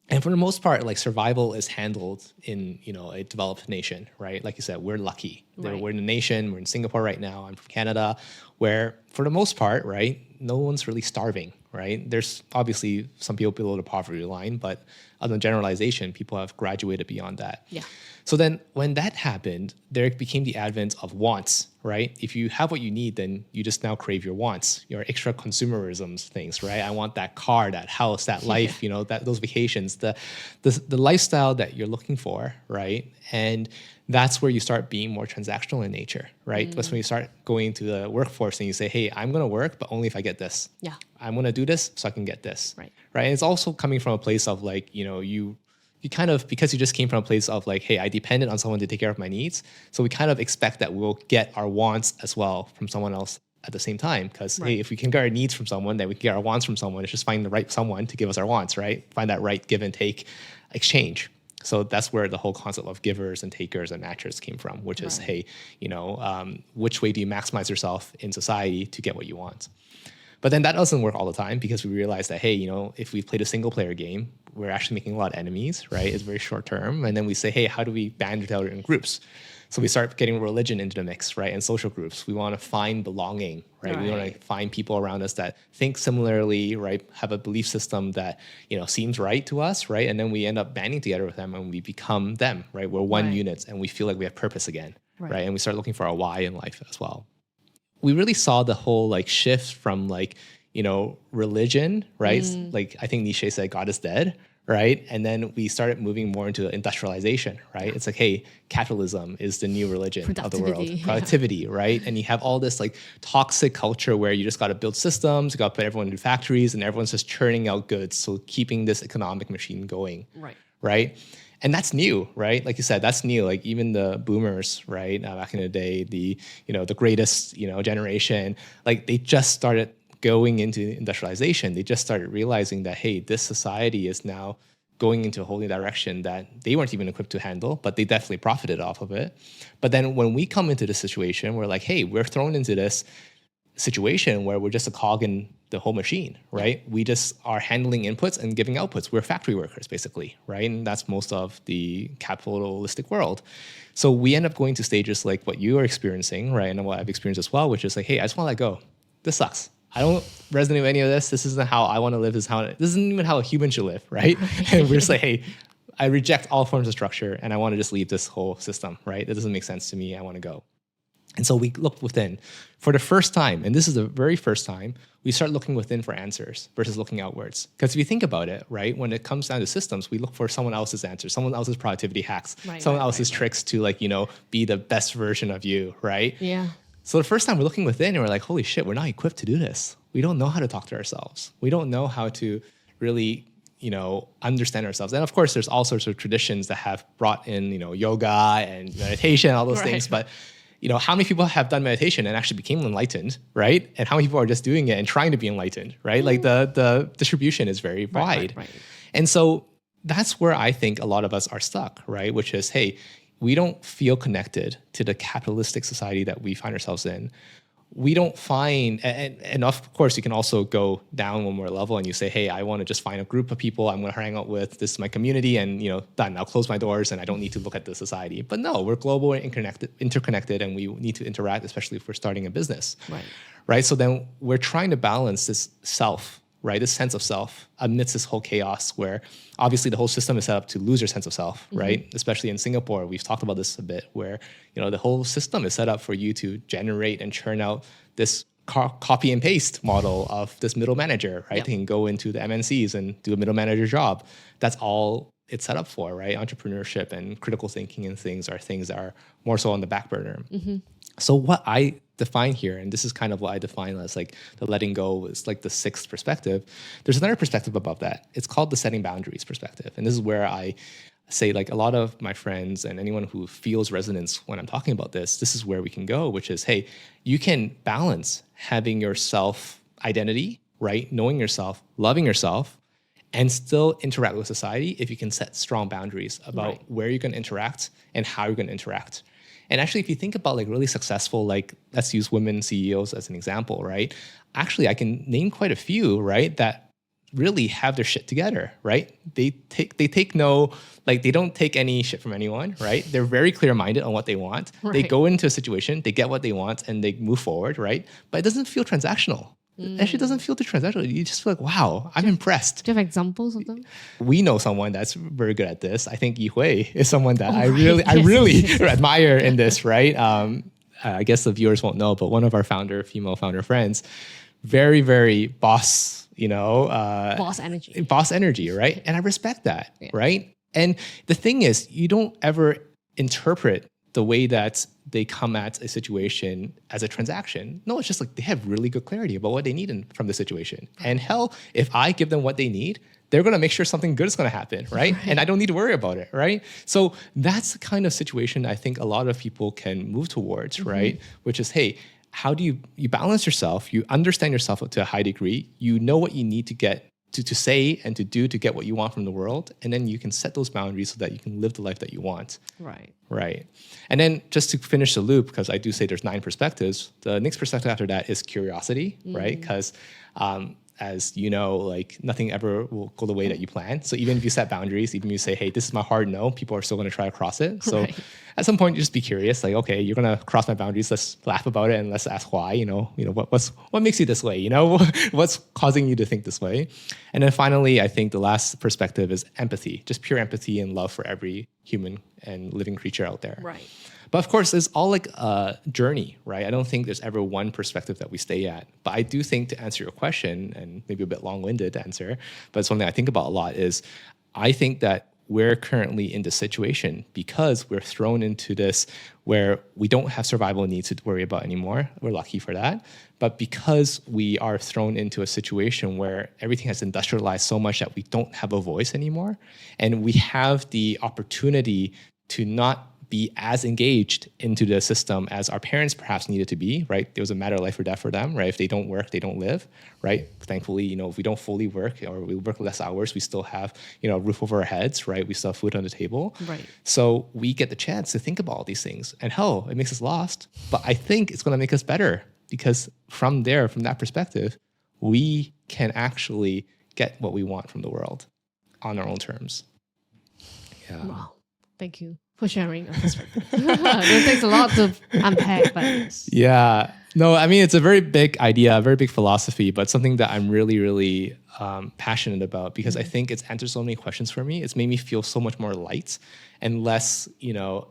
[SPEAKER 2] And for the most part, like survival is handled in, you know, a developed nation, right? Like you said, we're lucky. We're in a nation, we're in Singapore right now, I'm from Canada, where for the most part, right, no one's really starving, right? There's obviously some people below the poverty line, but other than generalization, people have graduated beyond that.
[SPEAKER 1] Yeah.
[SPEAKER 2] So then when that happened, there became the advent of wants, right? If you have what you need, then you just now crave your wants, your extra consumerisms things, right? I want that car, that house, that life, you know, that those vacations, the lifestyle that you're looking for, right? And that's where you start being more transactional in nature, right? That's when you start going to the workforce and you say, hey, I'm going to work, but only if I get this.
[SPEAKER 1] Yeah.
[SPEAKER 2] I'm going to do this so I can get this.
[SPEAKER 1] Right.
[SPEAKER 2] Right. And it's also coming from a place of like, you know, you kind of, because you just came from a place of like, hey, I depended on someone to take care of my needs. So we kind of expect that we'll get our wants as well from someone else at the same time. Because, hey, if we can get our needs from someone, then we can get our wants from someone. It's just finding the right someone to give us our wants, right? Find that right give and take exchange. So that's where the whole concept of givers and takers and matchers came from, which is,
[SPEAKER 1] Right.
[SPEAKER 2] hey, which way do you maximize yourself in society to get what you want? But then that doesn't work all the time because we realize that, hey, if we played a single player game, we're actually making a lot of enemies, right? It's very short term. And then we say, hey, how do we band together in groups? So we start getting religion into the mix, right? And social groups. We want to find belonging, right? We want to find people around us that think similarly, right? Have a belief system that, seems right to us, right? And then we end up banding together with them and we become them, right? We're one
[SPEAKER 1] Right.
[SPEAKER 2] unit and we feel like we have purpose again,
[SPEAKER 1] Right.
[SPEAKER 2] right? And we start looking for our why in life as well. We really saw the whole shift from religion, right? Like I think Nietzsche said, God is dead, right? And then we started moving more into industrialization, right? It's like, hey, capitalism is the new religion of the world.
[SPEAKER 1] Productivity, yeah.
[SPEAKER 2] Productivity, right? And you have all this toxic culture where you just got to build systems, you got to put everyone in factories, and everyone's just churning out goods. So keeping this economic machine going,
[SPEAKER 1] Right.
[SPEAKER 2] right? And that's new, right? Like you said, that's new. Like even the boomers, right? Back in the day, the greatest generation, like they just started going into industrialization. They just started realizing that, hey, this society is now going into a whole new direction that they weren't even equipped to handle, but they definitely profited off of it. But then when we come into this situation, we're like, hey, we're thrown into this situation where we're just a cog in the whole machine, right? We just are handling inputs and giving outputs. We're factory workers, basically, right? And that's most of the capitalistic world. So we end up going to stages like what you are experiencing, right? And what I've experienced as well, which is like, hey, I just want to let go. This sucks. I don't resonate with any of this. This isn't how I want to live. This isn't even how a human should live, right? And we're just like, hey, I reject all forms of structure and I want to just leave this whole system, right? That doesn't make sense to me. I want to go. And so we looked within for the first time, and this is the very first time, we start looking within for answers versus looking outwards. Because if you think about it, right, when it comes down to systems, we look for someone else's answers, someone else's productivity hacks, someone else's tricks to be the best version of you, right?
[SPEAKER 1] Yeah.
[SPEAKER 2] So the first time we're looking within and we're like, holy shit, we're not equipped to do this. We don't know how to talk to ourselves. We don't know how to really understand ourselves. And of course, there's all sorts of traditions that have brought in, yoga and meditation, all those things. But how many people have done meditation and actually became enlightened, right? And how many people are just doing it and trying to be enlightened, right? Like the distribution is very wide.
[SPEAKER 1] Right.
[SPEAKER 2] And so that's where I think a lot of us are stuck, right? Which is, hey, we don't feel connected to the capitalistic society that we find ourselves in. We don't find, and of course, you can also go down one more level and you say, hey, I want to just find a group of people I'm going to hang out with. This is my community and, done. I'll close my doors and I don't need to look at the society. But no, we're global and interconnected and we need to interact, especially if we're starting a business. Right? So then we're trying to balance this self, right? This sense of self amidst this whole chaos where obviously the whole system is set up to lose your sense of self, right? Especially in Singapore, we've talked about this a bit where, the whole system is set up for you to generate and churn out this copy and paste model of this middle manager, right? They can go into the MNCs and do a middle manager job. That's all it's set up for, right? Entrepreneurship and critical thinking and things that are more so on the back burner. So what I define here, and this is kind of what I define as like the letting go is like the sixth perspective. There's another perspective above that. It's called the setting boundaries perspective. And this is where I say like a lot of my friends and anyone who feels resonance when I'm talking about this is where we can go, which is, hey, you can balance having your self identity, right? Knowing yourself, loving yourself, and still interact with society if you can set strong boundaries about where you're going to interact and how you're going to interact. And actually, if you think about like really successful, like let's use women CEOs as an example, right? Actually, I can name quite a few, right, that really have their shit together, right? They don't take any shit from anyone, right? They're very clear-minded on what they want. They go into a situation, they get what they want, and they move forward, right? But it doesn't feel transactional. It actually doesn't feel too transactional. You just feel like, wow, I'm impressed.
[SPEAKER 1] Do you have examples of them?
[SPEAKER 2] We know someone that's very good at this. I think Yi Hui is someone that I really admire in this, right? I guess the viewers won't know, but one of our female founder friends, very, very boss,
[SPEAKER 1] Boss
[SPEAKER 2] energy, right? And I respect that, right? And the thing is, you don't ever interpret the way that they come at a situation as a transaction. No, it's just like they have really good clarity about what they need from the situation. And hell, if I give them what they need, they're going to make sure something good is going to happen, right? And I don't need to worry about it, right? So that's the kind of situation I think a lot of people can move towards, right? Which is, hey, how do you balance yourself? You understand yourself to a high degree. You know what you need to get to say and to do to get what you want from the world. And then you can set those boundaries so that you can live the life that you want.
[SPEAKER 1] Right.
[SPEAKER 2] Right. And then just to finish the loop, because I do say there's 9 perspectives, the next perspective after that is curiosity, right? Because as you know, like nothing ever will go the way that you plan. So even if you set boundaries, even if you say, hey, this is my hard no, people are still going to try to cross it. So
[SPEAKER 1] Right.
[SPEAKER 2] at some point, you just be curious, like, okay, you're going to cross my boundaries. Let's laugh about it and let's ask why, what makes you this way? What's causing you to think this way? And then finally, I think the last perspective is empathy, just pure empathy and love for every human and living creature out there.
[SPEAKER 1] Right.
[SPEAKER 2] But of course, it's all like a journey, right? I don't think there's ever one perspective that we stay at. But I do think, to answer your question, and maybe a bit long-winded to answer, but it's something I think about a lot, is I think that we're currently in this situation because we're thrown into this where we don't have survival needs to worry about anymore. We're lucky for that. But because we are thrown into a situation where everything has industrialized so much that we don't have a voice anymore, and we have the opportunity to not be as engaged into the system as our parents perhaps needed to be, right? It was a matter of life or death for them, right? If they don't work, they don't live, right? Thankfully, if we don't fully work or we work less hours, we still have, a roof over our heads, right? We still have food on the table.
[SPEAKER 1] Right.
[SPEAKER 2] So we get the chance to think about all these things. And hell, it makes us lost, but I think it's going to make us better because from that perspective, we can actually get what we want from the world on our own terms. Yeah.
[SPEAKER 1] Wow. Thank you for sharing your perspective. It takes a lot to unpack, but yes.
[SPEAKER 2] Yeah. No, I mean, it's a very big idea, a very big philosophy, but something that I'm really, really passionate about because I think it's answered so many questions for me. It's made me feel so much more light and less,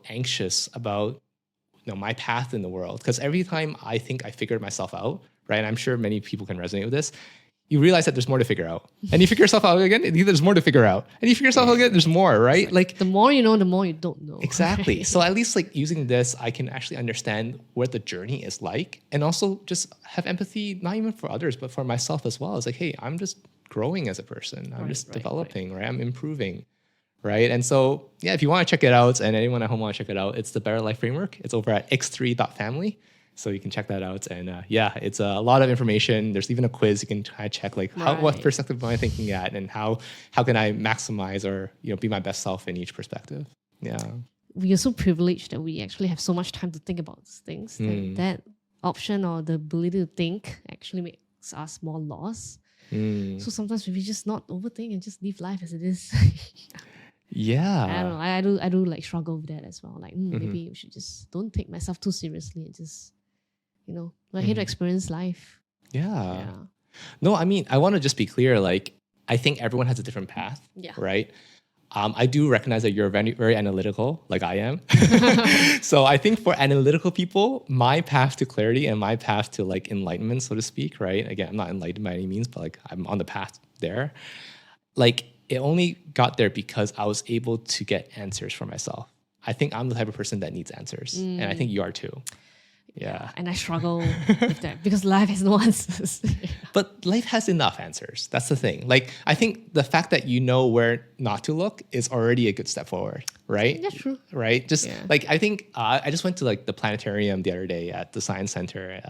[SPEAKER 2] anxious about, my path in the world. Because every time I think I figured myself out, right, and I'm sure many people can resonate with this, you realize that there's more to figure out. And you figure yourself out again, and there's more to figure out. And you figure yourself out again, there's more, right? Like
[SPEAKER 1] The more you know, the more you don't know.
[SPEAKER 2] exactly.
[SPEAKER 1] Right?
[SPEAKER 2] So at least like using this, I can actually understand what the journey is like and also just have empathy, not even for others, but for myself as well. It's like, hey, I'm just growing as a person. I'm just developing, right? I'm improving, right? And so, yeah, if you want to check it out and anyone at home want to check it out, it's the Better Life Framework. It's over at x3.family. So you can check that out. And it's a lot of information. There's even a quiz you can try to check, like what perspective am I thinking at and how can I maximize or be my best self in each perspective. Yeah.
[SPEAKER 1] We are so privileged that we actually have so much time to think about these things. That option or the ability to think actually makes us more lost. So sometimes we just not overthink and just live life as it is.
[SPEAKER 2] Yeah.
[SPEAKER 1] I don't know. I do like struggle with that as well. Like maybe we should just don't take myself too seriously and just I hate to experience life.
[SPEAKER 2] Yeah. No, I mean, I want to just be clear. Like, I think everyone has a different path.
[SPEAKER 1] Yeah.
[SPEAKER 2] Right. I do recognize that you're very, very analytical, like I am. So I think for analytical people, my path to clarity and my path to like enlightenment, so to speak, right? Again, I'm not enlightened by any means, but like I'm on the path there. Like it only got there because I was able to get answers for myself. I think I'm the type of person that needs answers. And I think you are too. Yeah.
[SPEAKER 1] And I struggle with that because life has no answers.
[SPEAKER 2] But life has enough answers. That's the thing. Like, I think the fact that you know where not to look is already a good step forward, right?
[SPEAKER 1] That's true.
[SPEAKER 2] Right? Just like, I think I just went to like the planetarium the other day at the Science Center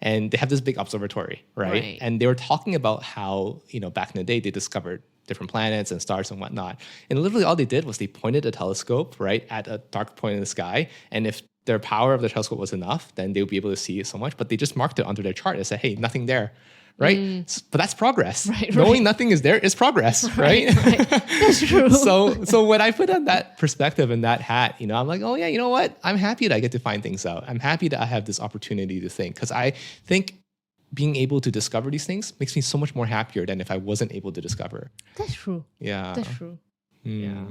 [SPEAKER 2] and they have this big observatory, right? And they were talking about how, back in the day, they discovered different planets and stars and whatnot. And literally all they did was they pointed a telescope, right, at a dark point in the sky. And if their power of the telescope was enough, then they would be able to see so much. But they just marked it onto their chart and said, hey, nothing there, right? But that's progress. Knowing nothing is there is progress, right?
[SPEAKER 1] That's true.
[SPEAKER 2] So when I put on that perspective and that hat, I'm like, oh yeah, you know what? I'm happy that I get to find things out. I'm happy that I have this opportunity to think because I think being able to discover these things makes me so much more happier than if I wasn't able to discover.
[SPEAKER 1] That's true.
[SPEAKER 2] Yeah.
[SPEAKER 1] That's true.
[SPEAKER 2] Yeah.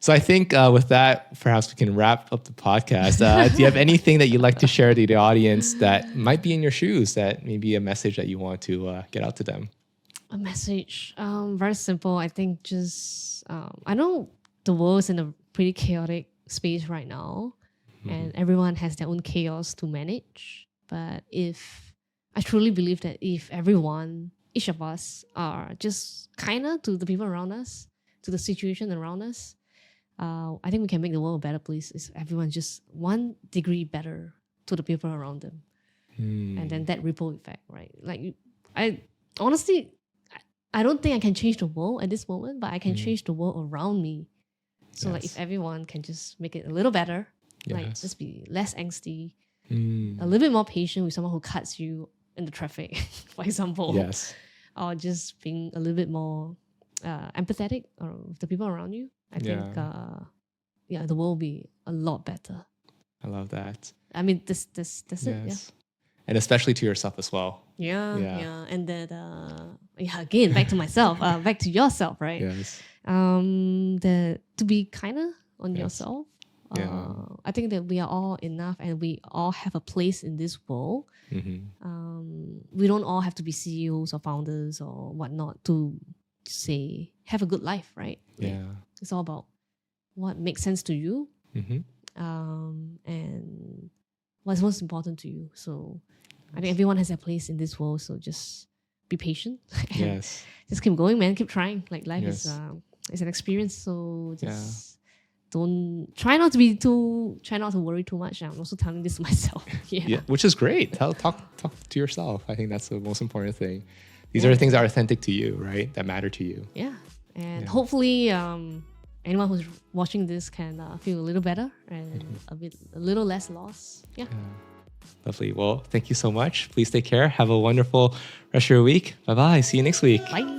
[SPEAKER 2] So I think with that, perhaps we can wrap up the podcast. Do you have anything that you'd like to share to the audience that might be in your shoes, that maybe a message that you want to get out to them?
[SPEAKER 1] A message. Very simple. I think just, I know the world is in a pretty chaotic space right now and everyone has their own chaos to manage. But I truly believe that if everyone, each of us are just kinder to the people around us, to the situation around us, I think we can make the world a better place if everyone's just 1 degree better to the people around them. And then that ripple effect, right? Like, I honestly, I don't think I can change the world at this moment, but I can
[SPEAKER 2] Mm.
[SPEAKER 1] change the world around me. So like
[SPEAKER 2] Yes.
[SPEAKER 1] if everyone can just make it a little better, like
[SPEAKER 2] Yes.
[SPEAKER 1] just be less angsty,
[SPEAKER 2] Mm.
[SPEAKER 1] a little bit more patient with someone who cuts you in the traffic, for example.
[SPEAKER 2] Yes.
[SPEAKER 1] Or just being a little bit more empathetic with the people around you. I think the world will be a lot better.
[SPEAKER 2] I love that.
[SPEAKER 1] I mean, that's it. Yeah.
[SPEAKER 2] Yes. And especially to yourself as well.
[SPEAKER 1] Yeah. And that, again, back to myself, back to yourself, right?
[SPEAKER 2] Yes.
[SPEAKER 1] To be kinder on
[SPEAKER 2] Yes.
[SPEAKER 1] yourself.
[SPEAKER 2] Yeah.
[SPEAKER 1] I think that we are all enough and we all have a place in this world.
[SPEAKER 2] Mm-hmm.
[SPEAKER 1] We don't all have to be CEOs or founders or whatnot to say, have a good life, right? Like,
[SPEAKER 2] Yeah.
[SPEAKER 1] it's all about what makes sense to you
[SPEAKER 2] Mm-hmm.
[SPEAKER 1] and what's most important to you. So I think everyone has their place in this world. So just be patient. And
[SPEAKER 2] Yes.
[SPEAKER 1] just keep going, man. Keep trying. Like life
[SPEAKER 2] Yes.
[SPEAKER 1] is an experience. So just try not to worry too much. I'm also telling this to myself.
[SPEAKER 2] Yeah, which is great. Talk to yourself. I think that's the most important thing. These are the things that are authentic to you, right? That matter to you.
[SPEAKER 1] Yeah. And hopefully anyone who's watching this can feel a little better and a little less lost. Yeah.
[SPEAKER 2] Lovely. Well, thank you so much. Please take care. Have a wonderful rest of your week. Bye-bye. See you next week.
[SPEAKER 1] Bye.